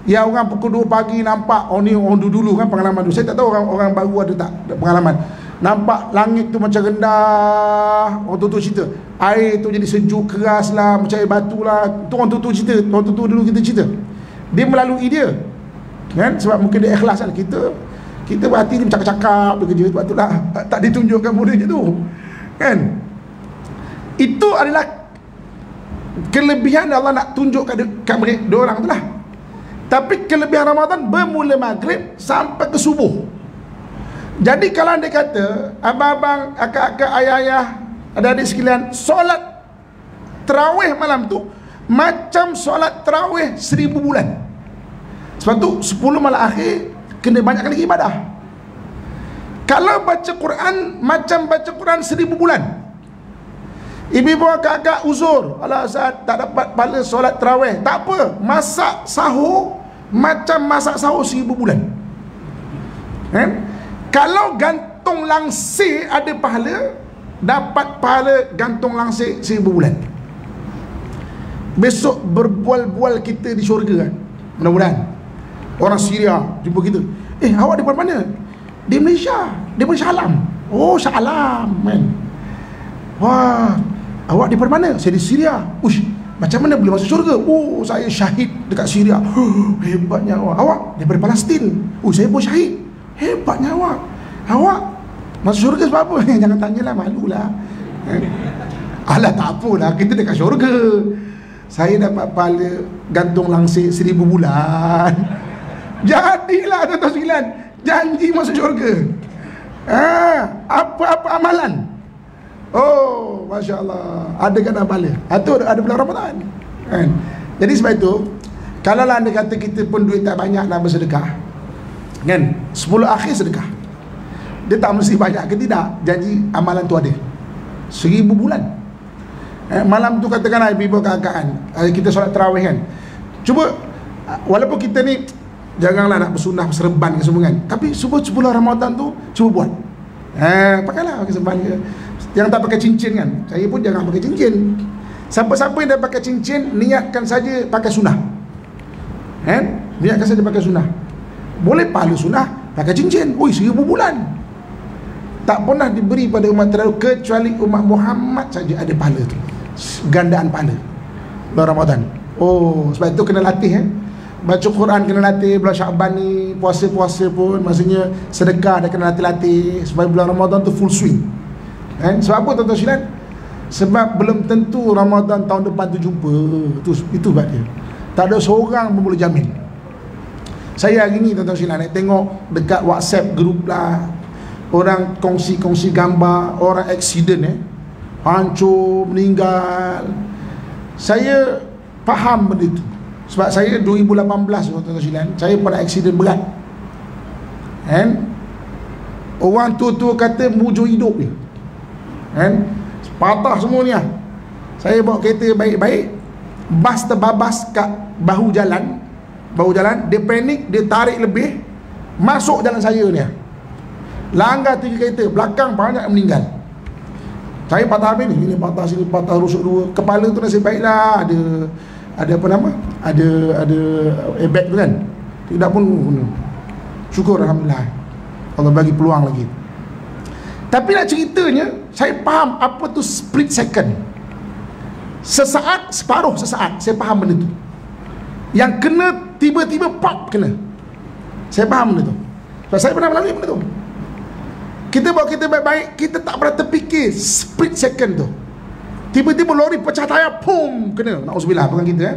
Ya, orang pukul 2 pagi nampak, oh ni orang dulu kan pengalaman tu. Saya tak tahu orang baru ada tak pengalaman. Nampak langit tu macam rendah. Orang tu cerita air tu jadi sejuk keras lah, macam air batu lah. Tu orang tu cerita. Orang tu dulu kita cerita. Dia melalui dia, kan? Sebab mungkin dia ikhlas kan. Kita berhati ni bercakap-cakap bekerja. Sebab tu lah tak ditunjukkan muda je tu, kan? Itu adalah kelebihan Allah nak tunjuk kat mereka dua orang tu lah. Tapi kelebihan Ramadan bermula maghrib sampai ke subuh. Jadi kalau anda kata, abang-abang, akak-akak, ayah-ayah, adik-adik sekalian, solat tarawih malam tu macam solat tarawih 1000 bulan. Sebab tu 10 malam akhir kena banyakkan lagi ibadah. Kalau baca Quran macam baca Quran 1000 bulan. Ibu-ibu, akak-akak uzur, alah Ustaz tak dapat pahala solat tarawih, tak apa, masak sahur macam masak sahur 1000 bulan. Kalau gantung langsir ada pahala, dapat pahala gantung langsir 1000 bulan. Besok berbual-bual kita di syurga kan, mudah-mudahan. Orang Syria jumpa kita, awak daripada mana? Di Malaysia, daripada Shah Alam. Oh, Shah Alam, man. Wah, awak daripada mana? Saya di Syria. Ush, macam mana boleh masuk syurga? Oh, saya syahid dekat Syria. Hebatnya awak. Awak daripada Palestin. Oh, saya pun syahid. Hebatnya awak. Awak masuk syurga sebab apa? Jangan tanyalah, malulah. Alah, tak apalah, kita dekat syurga. Saya dapat pahala gantung langsir 1000 bulan. Jadilah tuan-tuan sekalian, janji masuk syurga. Apa-apa amalan? Oh, Masya Allah, ada kan amalnya. Itu ada bulan Ramadan, kan? Jadi sebab itu, kalau anda kata kita pun duit tak banyak nak bersedekah, kan? 10 akhir sedekah. Dia tak mesti banyak ke tidak, janji amalan tu ada 1000 bulan. Malam tu katakanlah ibu-ibu kakak, kita solat tarawih kan, cuba, walaupun kita ni janganlah nak bersunah serban ke semua kan, tapi cuba 10 Ramadan tu cuba buat. Pakailah pakai serban ke. Yang tak pakai cincin kan, saya pun jangan pakai cincin. Siapa-siapa yang dah pakai cincin, niatkan saja pakai sunnah. Niatkan saja pakai sunnah. Boleh pahala sunnah pakai cincin. 1000 bulan. Tak pernah diberi pada umat terdahulu kecuali umat Muhammad saja ada pahala tu. Gandaan pahala bulan Ramadan. Oh, sebab itu kena latih. Baca Quran kena latih. Bulan Syaban ni, puasa-puasa pun maksudnya sedekah dah kena latih-latih, supaya bulan Ramadan tu full swing. Sebab apa tuan-tuan sekalian? Sebab belum tentu Ramadan tahun depan tu jumpa. Itu sebab dia. Tak ada seorang pun boleh jamin. Saya hari ni tuan-tuan sekalian tengok dekat WhatsApp group lah, orang kongsi-kongsi gambar orang aksiden hancur, meninggal. Saya faham benda tu. Sebab saya 2018 tuan-tuan sekalian, saya pada aksiden berat. Orang tua-tua kata mujur hidup dia. Patah semua ni lah. Saya bawa kereta baik-baik, bas terbabas kat bahu jalan, dia panik, dia tarik lebih, masuk jalan saya ni, langgar 3 kereta, belakang banyak yang meninggal. Saya patah habis ni, ini patah sini, patah rusuk 2. Kepala tu nasib baiklah ada apa nama, ada airbag tu kan, tidak pun syukur, Alhamdulillah, Allah bagi peluang lagi. Tapi nak ceritanya, saya faham apa tu split second, sesaat, separuh sesaat. Saya faham benda tu. Yang kena tiba-tiba pop kena. Saya faham benda tu, sebab saya pernah melalui benda tu. Kita bawa kita baik-baik, kita tak pernah terfikir split second tu. Tiba-tiba lori pecah tayar, pum, kena. Na'udzubillah, bukan kita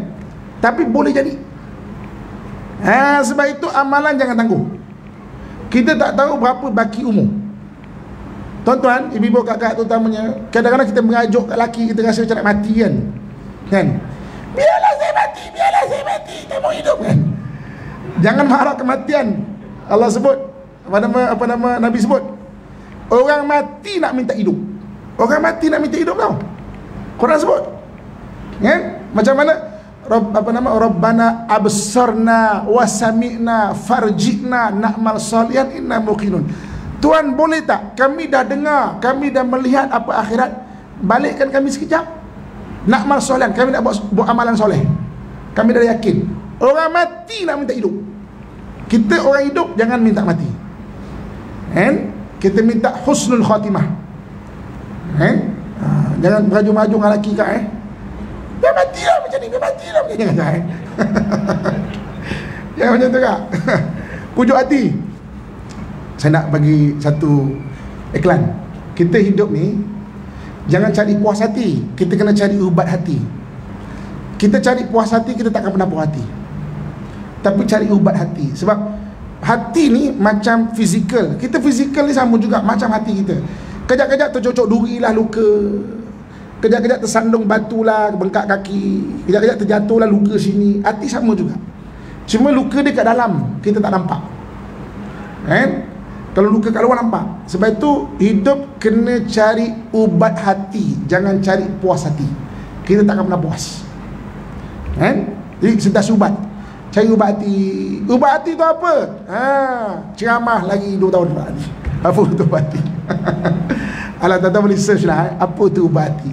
tapi boleh jadi. Sebab itu amalan jangan tangguh. Kita tak tahu berapa baki umur. Tuan-tuan, ibu-ibu, kakak terutamanya, kadang-kadang kita mengajuk kat lelaki, kita rasa macam nak mati kan? Biarlah saya mati, tak mau hidup kan? Jangan mengharap kematian. Allah sebut, apa nama Nabi sebut, orang mati nak minta hidup. Orang mati nak minta hidup tau. Quran sebut, kan? Macam mana? Rabbana absarna wa sami'na farji'na na'mal salihan inna muqinun. Tuhan, boleh tak kami dah dengar, kami dah melihat apa akhirat, balikkan kami sekejap. Nak amal soleh, kami nak buat amalan soleh. Kami dah yakin. Orang mati nak minta hidup. Kita orang hidup jangan minta mati. Kan? Kita minta husnul khatimah. Kan? Jangan maju-maju dengan lelaki kau biar mati lah macam ni, biar mati lah macam ni. Jangan jangan macam tu kak. Pujuk hati. Saya nak bagi satu iklan. Kita hidup ni jangan cari puas hati, kita kena cari ubat hati. Kita cari puas hati, kita takkan pernah puas hati. Tapi cari ubat hati. Sebab hati ni macam fizikal. Kita fizikal ni sama juga macam hati kita. Kejap-kejap tercocok duri lah, luka. Kejap-kejap tersandung batu lah, bengkak kaki. Kejap-kejap terjatuh lah, luka sini. Hati sama juga. Cuma luka dia kat dalam, kita tak nampak. Kan? Kalau luka kat luar nampak. Sebab itu hidup kena cari ubat hati, jangan cari puas hati. Kita takkan pernah puas. Kan? Jadi sedas ubat. Cari ubat hati. Ubat hati tu apa? Ceramah lagi 2 tahun depan. Apa tu ubat hati? Alah, tuan-tuan boleh search lah. Apa tu ubat hati?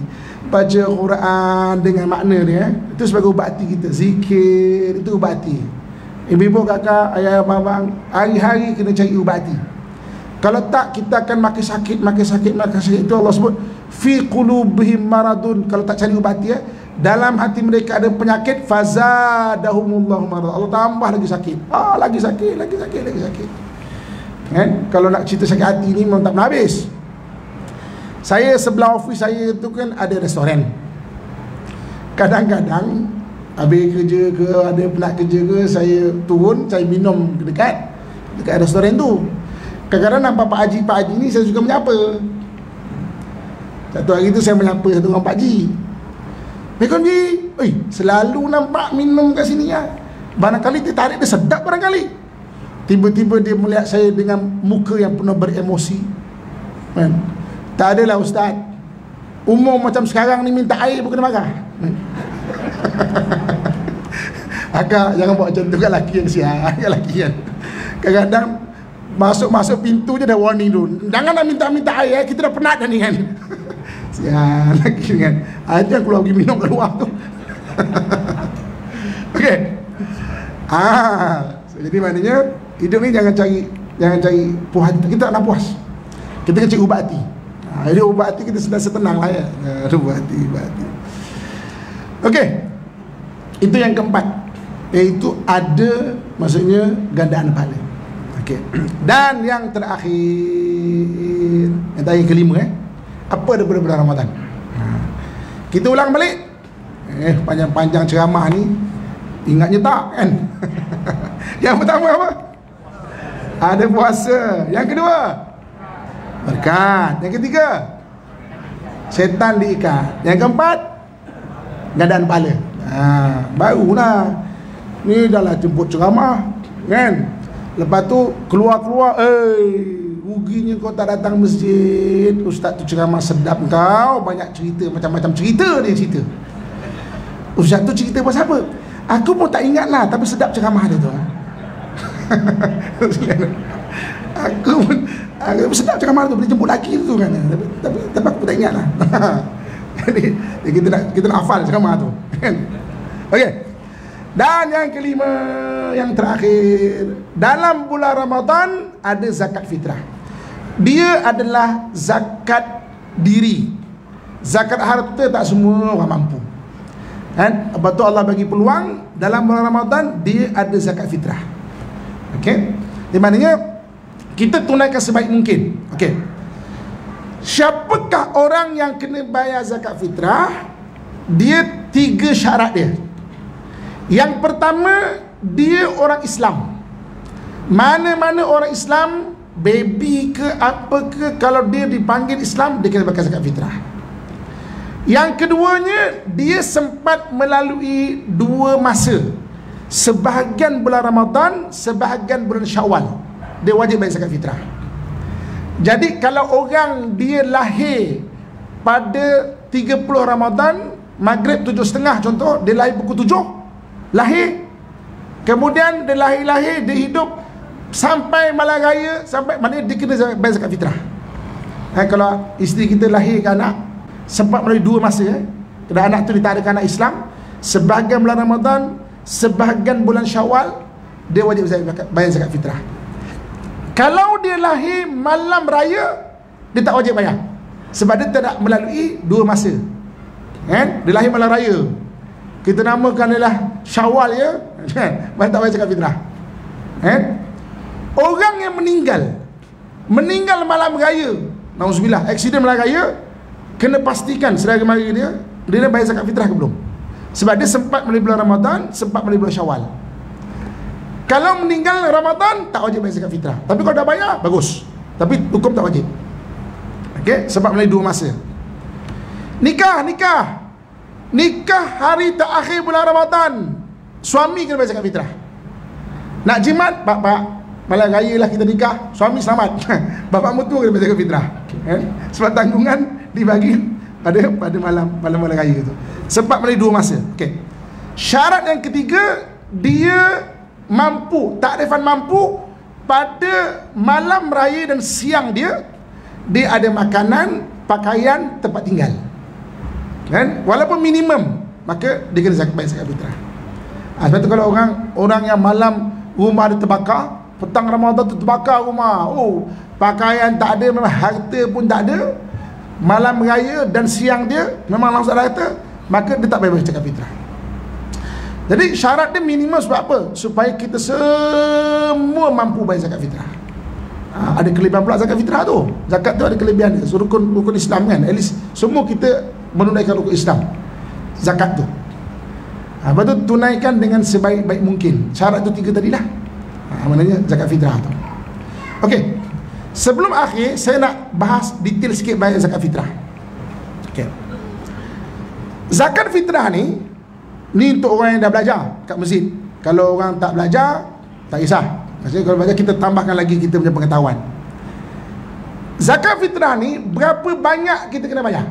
Baca Quran dengan makna dia. Itu sebagai ubat hati kita. Zikir, itu ubat hati. Ibu-ibu, kakak, ayah, abang, hari-hari kena cari ubat hati. Kalau tak, kita akan makin sakit, makin sakit, makin sakit. Itu Allah sebut fi qulubihim maradun. Kalau tak cari ubat hati, dalam hati mereka ada penyakit, fazadahumullahu marad. Allah tambah lagi sakit. Lagi sakit, lagi sakit, lagi sakit. Kan? Kalau nak cerita sakit hati ni memang tak pernah habis. Saya sebelah ofis saya tu kan ada restoran. Kadang-kadang habis kerja ke, ada penat kerja ke, saya turun, saya minum dekat restoran tu. Kadang-kadang nampak Pak Haji ni, saya suka menyapa. Satu hari tu saya menyapa satu orang Pak Haji. Assalamualaikum Ji. Selalu nampak minum kat sini ya. Barangkali dia tarik, dia sedap barangkali. Tiba-tiba dia melihat saya dengan muka yang penuh beremosi. Kan? Tak adalah Ustaz. Umur macam sekarang ni minta air pun kena marah. Agak jangan buat macam tu kat lelaki yang siap. Kat lelaki kan. Kadang-kadang masuk pintu je dah warning dulu. Jangan nak minta air, kita dah penat dah ni kan. Sial lagi kan. Ada keluar pergi minum kat luar tu. Okey. Jadi maknanya hidup ni jangan cari puas hati. Kita tak nak puas. Kita kena cari ubat hati. Jadi ubat hati kita senang tenang lah ya. Ubat hati. Okey. Itu yang keempat. Iaitu ada, maksudnya gandaan pahala. Okey. Dan yang terakhir, yang kelima apa daripada bulan Ramadan? Kita ulang balik. Panjang-panjang ceramah ni, ingatnya tak kan? Yang pertama apa? Ada puasa. Yang kedua, berkat. Yang ketiga, setan diikat. Yang keempat, gandaan pahala. Barulah ni dah lah jemput ceramah kan. Lepas tu keluar-keluar, ruginya kau tak datang masjid. Ustaz tu ceramah sedap kau, banyak cerita, macam-macam cerita dia cerita. Ustaz tu cerita pasal apa? Aku pun tak ingat lah, tapi sedap ceramah dia tu. Aku pun sedap ceramah tu, boleh jemput laki tu kan. Tapi aku tak ingat lah. Jadi kita nak hafal ceramah tu kan. Okey. Dan yang kelima, yang terakhir, dalam bulan Ramadan ada zakat fitrah. Dia adalah zakat diri. Zakat harta tak semua orang mampu kan? Lepas tu Allah bagi peluang dalam bulan Ramadan, dia ada zakat fitrah. Okey. Di maknanya kita tunaikan sebaik mungkin. Okey. Siapakah orang yang kena bayar zakat fitrah? Dia 3 syarat dia. Yang pertama, dia orang Islam. Mana-mana orang Islam, baby ke apa ke, kalau dia dipanggil Islam, dia kena pakai zakat fitrah. Yang keduanya, dia sempat melalui 2 masa. Sebahagian bulan Ramadan, sebahagian bulan Syawal, dia wajib bayar zakat fitrah. Jadi kalau orang dia lahir pada 30 Ramadan, Maghrib 7.30 contoh, dia lahir pukul 7, lahir, kemudian dia lahir, dia hidup sampai malam raya, sampai mana dia kena bayar zakat fitrah. Kalau isteri kita lahirkan anak sempat melalui dua masa. Kerana anak tu ditarikkan anak Islam, sebahagian bulan Ramadan, sebahagian bulan Syawal, dia wajib bayar zakat fitrah. Kalau dia lahir malam raya, dia tak wajib bayar, sebab dia tidak melalui dua masa. Dia lahir malam raya, kita namakan adalah Syawal ya, maka tak bayar zakat fitrah. Orang yang meninggal malam raya, nauzubillah, aksiden malam raya, kena pastikan saudara mara dia bayar zakat fitrah ke belum, sebab dia sempat melalui bulan Ramadan, sempat melalui bulan Syawal. Kalau meninggal Ramadan, tak wajib bayar zakat fitrah. Tapi kalau dah bayar, bagus, tapi hukum tak wajib. Okey, sebab melalui dua masa. Nikah hari terakhir bulan Ramadan, suami kena bayar zakat fitrah. Nak jimat, pak malam raya lah kita nikah, suami selamat. Bapak mutu kena bayar zakat fitrah. Sebab tanggungan dibagi pada malam raya tu. Sebab melalui dua masa. Okey. Syarat yang ketiga, dia mampu, takrifan mampu pada malam raya dan siang dia ada makanan, pakaian, tempat tinggal. Walaupun minimum, maka dia kena bayar zakat fitrah. Sebab tu kalau orang yang malam rumah dia terbakar, petang Ramadan tu terbakar rumah, pakaian tak ada, memang harta pun tak ada, malam raya dan siang dia memang langsung ada harta, maka dia tak bayar zakat fitrah. Jadi syarat dia minimum sebab apa? Supaya kita semua mampu bayar zakat fitrah. Ada kelebihan pula zakat fitrah tu. Zakat tu ada kelebihan dia. So, rukun Islam kan, at least semua kita menunaikan rukun Islam, zakat tu. Lepas tu tunaikan dengan sebaik-baik mungkin. Syarat tu 3 tadilah. Maknanya zakat fitrah tu. Okey, sebelum akhir saya nak bahas detail sikit bayar zakat fitrah. Okey, zakat fitrah ni untuk orang yang dah belajar kat masjid. Kalau orang tak belajar, tak kisah. Maksudnya kalau belajar, kita tambahkan lagi kita punya pengetahuan. Zakat fitrah ni berapa banyak kita kena bayar?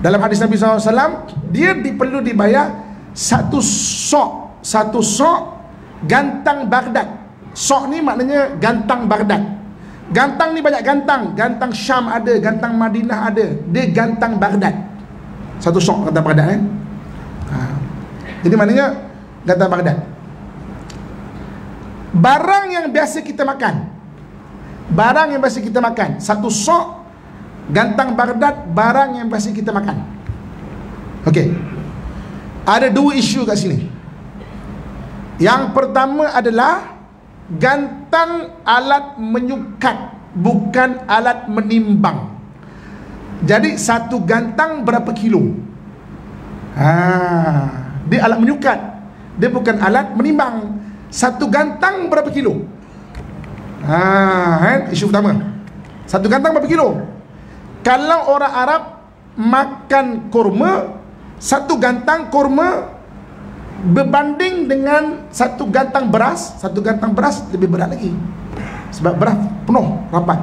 Dalam hadis Nabi SAW, dia perlu dibayar satu sok gantang Baghdad. Sok ni maknanya gantang Baghdad. Gantang ni banyak gantang. Gantang Syam ada, gantang Madinah ada. Dia gantang Baghdad. Satu sok gantang Baghdad. Jadi maknanya gantang Baghdad. Barang yang biasa kita makan, satu sok gantang Baghdad, barang yang biasa kita makan. Okey, ada dua isu kat sini. Yang pertama adalah gantang alat menyukat, bukan alat menimbang. Jadi satu gantang berapa kilo? Dia alat menyukat, dia bukan alat menimbang. Satu gantang berapa kilo? Isu pertama, satu gantang berapa kilo? Kalau orang Arab makan kurma, satu gantang kurma berbanding dengan satu gantang beras. Satu gantang beras lebih berat lagi, sebab beras penuh, rapat.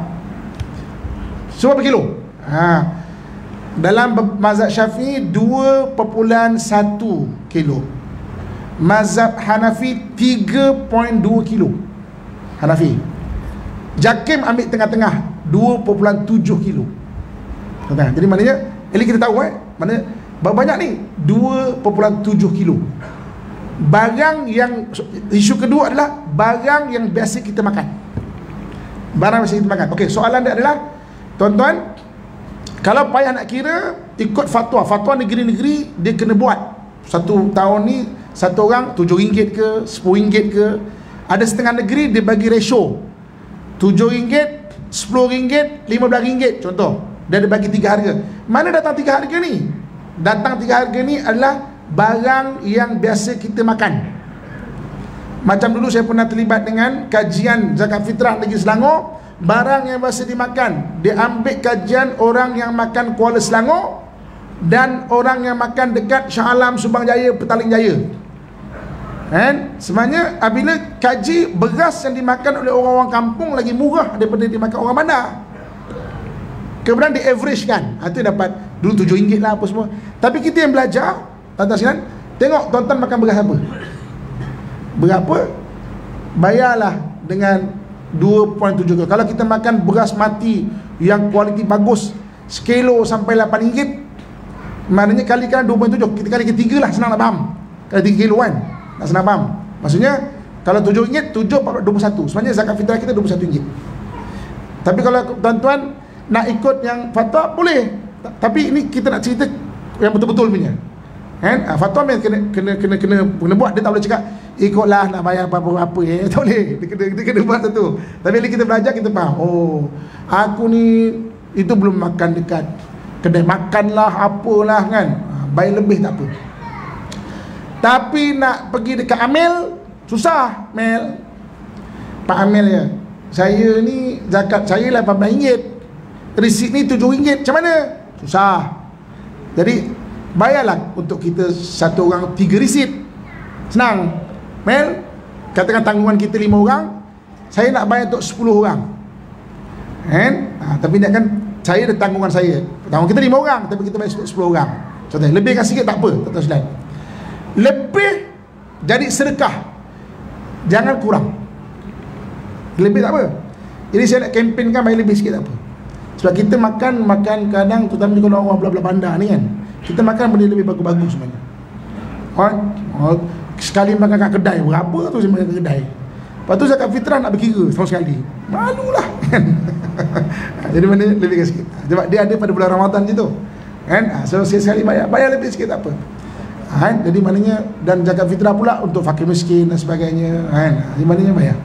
So berapa kilo? Dalam mazhab Syafi'i 2.1 kilo. Mazhab Hanafi 3.2 kilo. Hanafi. Jakim ambil tengah-tengah 2.7 kilo. Jadi maknanya, kita tahu mana berapa banyak ni? 2.7 kilo. Barang yang, isu kedua adalah barang yang biasa kita makan. Barang biasa kita makan. Okey, soalan dia adalah, tuan-tuan, kalau payah nak kira, ikut fatwa negeri-negeri, dia kena buat. Satu tahun ni, satu orang RM7 ke, RM10 ke. Ada setengah negeri dia bagi ratio RM7, RM10, RM15. Contoh, dia ada bagi 3 harga. Mana datang 3 harga ni? Datang 3 harga ni adalah barang yang biasa kita makan. Macam dulu saya pernah terlibat dengan kajian zakat fitrah Negeri Selangor. Barang yang biasa dimakan, dia ambil kajian orang yang makan Kuala Selangor dan orang yang makan dekat Shah Alam, Subang Jaya, Petaling Jaya. Sebenarnya apabila kaji, beras yang dimakan oleh orang-orang kampung lagi murah daripada dimakan orang bandar. Kemudian di average kan, itu dapat dulu RM7 lah apa semua. Tapi kita yang belajar, tuan-tuan sekalian, tengok tuan-tuan makan beras apa, berapa, bayarlah dengan 2.7 kilo. Kalau kita makan beras mati yang kualiti bagus, sekilo sampai 8 ringgit, maknanya kalikan 2.7, kita kali ke 3 lah, senang nak faham. Kali 3 kilo kan, nak senang faham. Maksudnya kalau 7 ringgit, 7/21, sebenarnya zakat fitrah kita 21 ringgit. Tapi kalau tuan-tuan nak ikut yang fatwa, boleh. Tapi ini kita nak cerita yang betul-betul punya kan. Fatwa memang kena buat. Dia tak boleh cakap ikutlah nak bayar apa-apa tak boleh. Dia kena buat tu. Tapi bila kita belajar, kita faham, oh aku ni itu belum makan dekat kedai makan lah, apalah kan, bayar lebih tak apa. Tapi nak pergi dekat Amil, susah Mel. Pak Amil ya, saya ni zakat saya RM18, resit ni RM7, macam mana? Susah. Jadi bayarlah untuk kita satu orang 3 resit, senang Mel. Katakan tanggungan kita 5 orang, saya nak bayar untuk 10 orang kan? Tapi nak kan saya ada tanggungan saya, tanggungan kita 5 orang, tapi kita bayar untuk 10 orang. Contohnya lebihkan sikit tak apa, tak tahu selain lebih jadi sedekah, jangan kurang. Lebih tak apa. Jadi saya nak kempenkan bayar lebih sikit tak apa. Sebab kita makan kadang, terutama kalau orang belah-belah bandar ni kan, kita makan benda lebih bagus-bagus sebenarnya. Sekali makan kat kedai, berapa tu saya makan kat kedai. Lepas tu zakat fitrah nak berkira setahun sekali, malulah kan. Jadi mana lebih sikit. Sebab dia ada pada bulan Ramadan je tu kan. So sekali bayar lebih sikit tak apa kan. Jadi maknanya, dan zakat fitrah pula untuk fakir miskin dan sebagainya kan. Jadi maknanya bayar.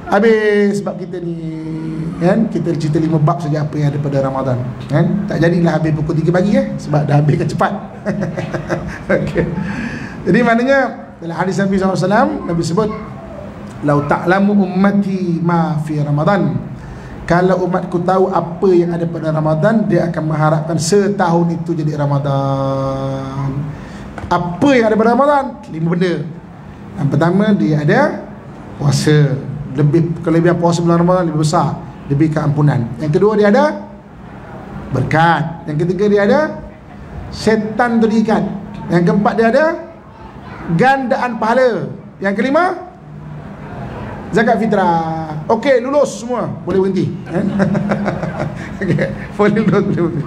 Habis sebab kita ni kan, kita cerita 5 bab saja apa yang ada pada Ramadan kan. Tak jadilah habis pukul 3 pagi sebab dah habiskan cepat. Okay. Jadi maknanya dalam hadis Nabi SAW, Nabi sebut, lau ta'lamu ummati ma fi Ramadan, kalau umatku tahu apa yang ada pada Ramadan, dia akan mengharapkan setahun itu jadi Ramadan. Apa yang ada pada Ramadan? 5 benda. Yang pertama, dia ada puasa. Kelebihan puasa bulan Ramadan lebih besar, lebih keampunan. Yang kedua, dia ada berkat. Yang ketiga, dia ada setan terikat. Yang keempat, dia ada gandaan pahala. Yang kelima, zakat fitrah. Okey, lulus semua, boleh berhenti. Okay, boleh berhenti.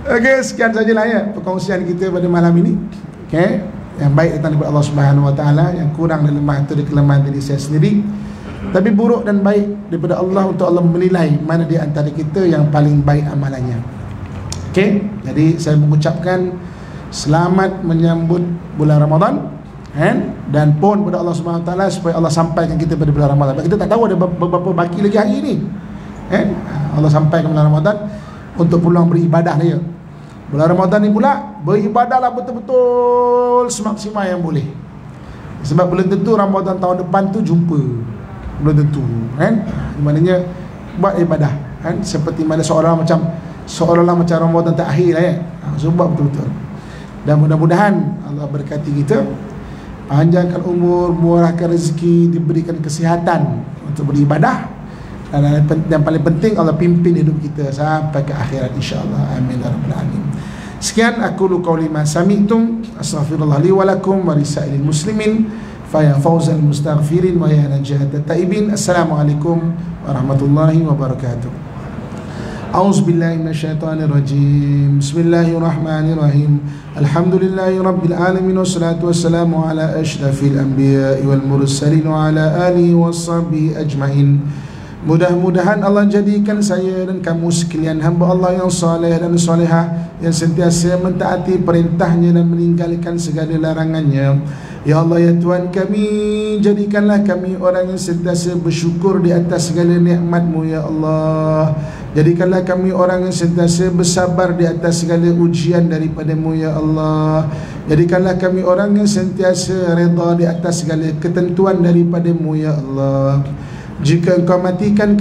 Okey, sekian sajalah ya perkongsian kita pada malam ini. Okey, yang baik datang daripada Allah Subhanahu Wa Taala, yang kurang dan lemah itu dari kelemahan diri saya sendiri. Tapi buruk dan baik daripada Allah, untuk Allah menilai mana di antara kita yang paling baik amalannya. Okey, jadi saya mengucapkan selamat menyambut bulan Ramadan dan pun kepada Allah Subhanahu Wa Taala supaya Allah sampaikan kita pada bulan Ramadan. Kita tak tahu ada berapa baki lagi hari ini Allah sampaikan bulan Ramadan untuk peluang beribadah dia. Bulan Ramadan ni pula beribadahlah betul-betul semaksimal yang boleh. Sebab belum tentu Ramadan tahun depan tu jumpa, belum tentu maknanya buat ibadah seperti mana seolah-olah macam Ramadan tak akhir lah sebab betul-betul. Dan mudah-mudahan Allah berkati kita, panjangkan umur, murahkan rezeki, diberikan kesihatan untuk beribadah, dan yang paling penting Allah pimpin hidup kita sampai ke akhirat insya-Allah. Amin ya rabbal alamin. Sekian aku qauli ma sami'tum, astaghfirullah li wa lakum wa lisairil muslimin, fa ya fawzal mustaghfirin wa ya najatat taibin. Assalamualaikum warahmatullahi wabarakatuh. أعوذ بالله من الشيطان الرجيم. بسم الله الرحمن الرحيم. الحمد لله رب العالمين والصلاة والسلام على أشرف الأنبياء والمرسلين وعلى آله وصحبه أجمعين. Mudah-mudahan Allah jadikan saya dan kamu sekalian hamba Allah yang saleh dan salehah, yang sentiasa mentaati perintahnya dan meninggalkan segala larangannya. Ya Allah, ya Tuhan kami, jadikanlah kami orang yang sentiasa bersyukur di atas segala nikmat-Mu ya Allah. Jadikanlah kami orang yang sentiasa bersabar di atas segala ujian daripada-Mu ya Allah. Jadikanlah kami orang yang sentiasa redha di atas segala ketentuan daripada-Mu ya Allah. Jika Engkau matikan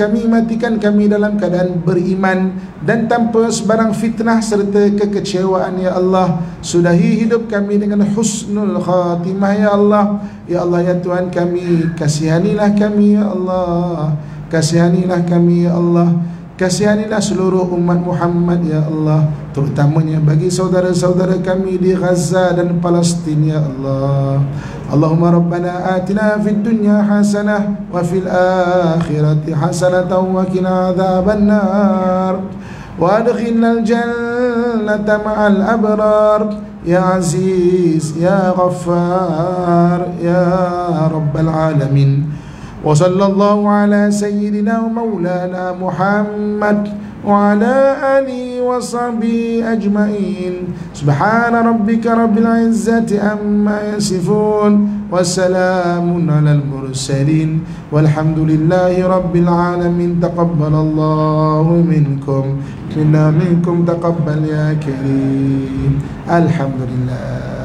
kami dalam keadaan beriman dan tanpa sebarang fitnah serta kekecewaan ya Allah. Sudahi hidup kami dengan husnul khatimah ya Allah. Ya Allah, ya Tuhan kami, kasihanilah kami ya Allah. Kasihanilah kami ya Allah. kasihanilah seluruh umat Muhammad ya Allah, terutamanya bagi saudara-saudara kami di Gaza dan Palestin ya Allah. Allahumma rabbana atina fid dunya hasanah wa fil akhirati hasanatan wa qina adzaban nar wa adkhilnal jannata ma'al abrar ya aziz ya ghaffar ya rabbal alamin. Wa sallallahu ala sayyidina wa maulana Muhammad wa ala alihi wa sahbihi ajma'in. Subhana rabbika rabbil izzati amma yasifun wa salamun alal mursalin walhamdulillahi rabbil alamin. Taqabbalallahu minkum minna minkum taqabbal ya karim. Alhamdulillah.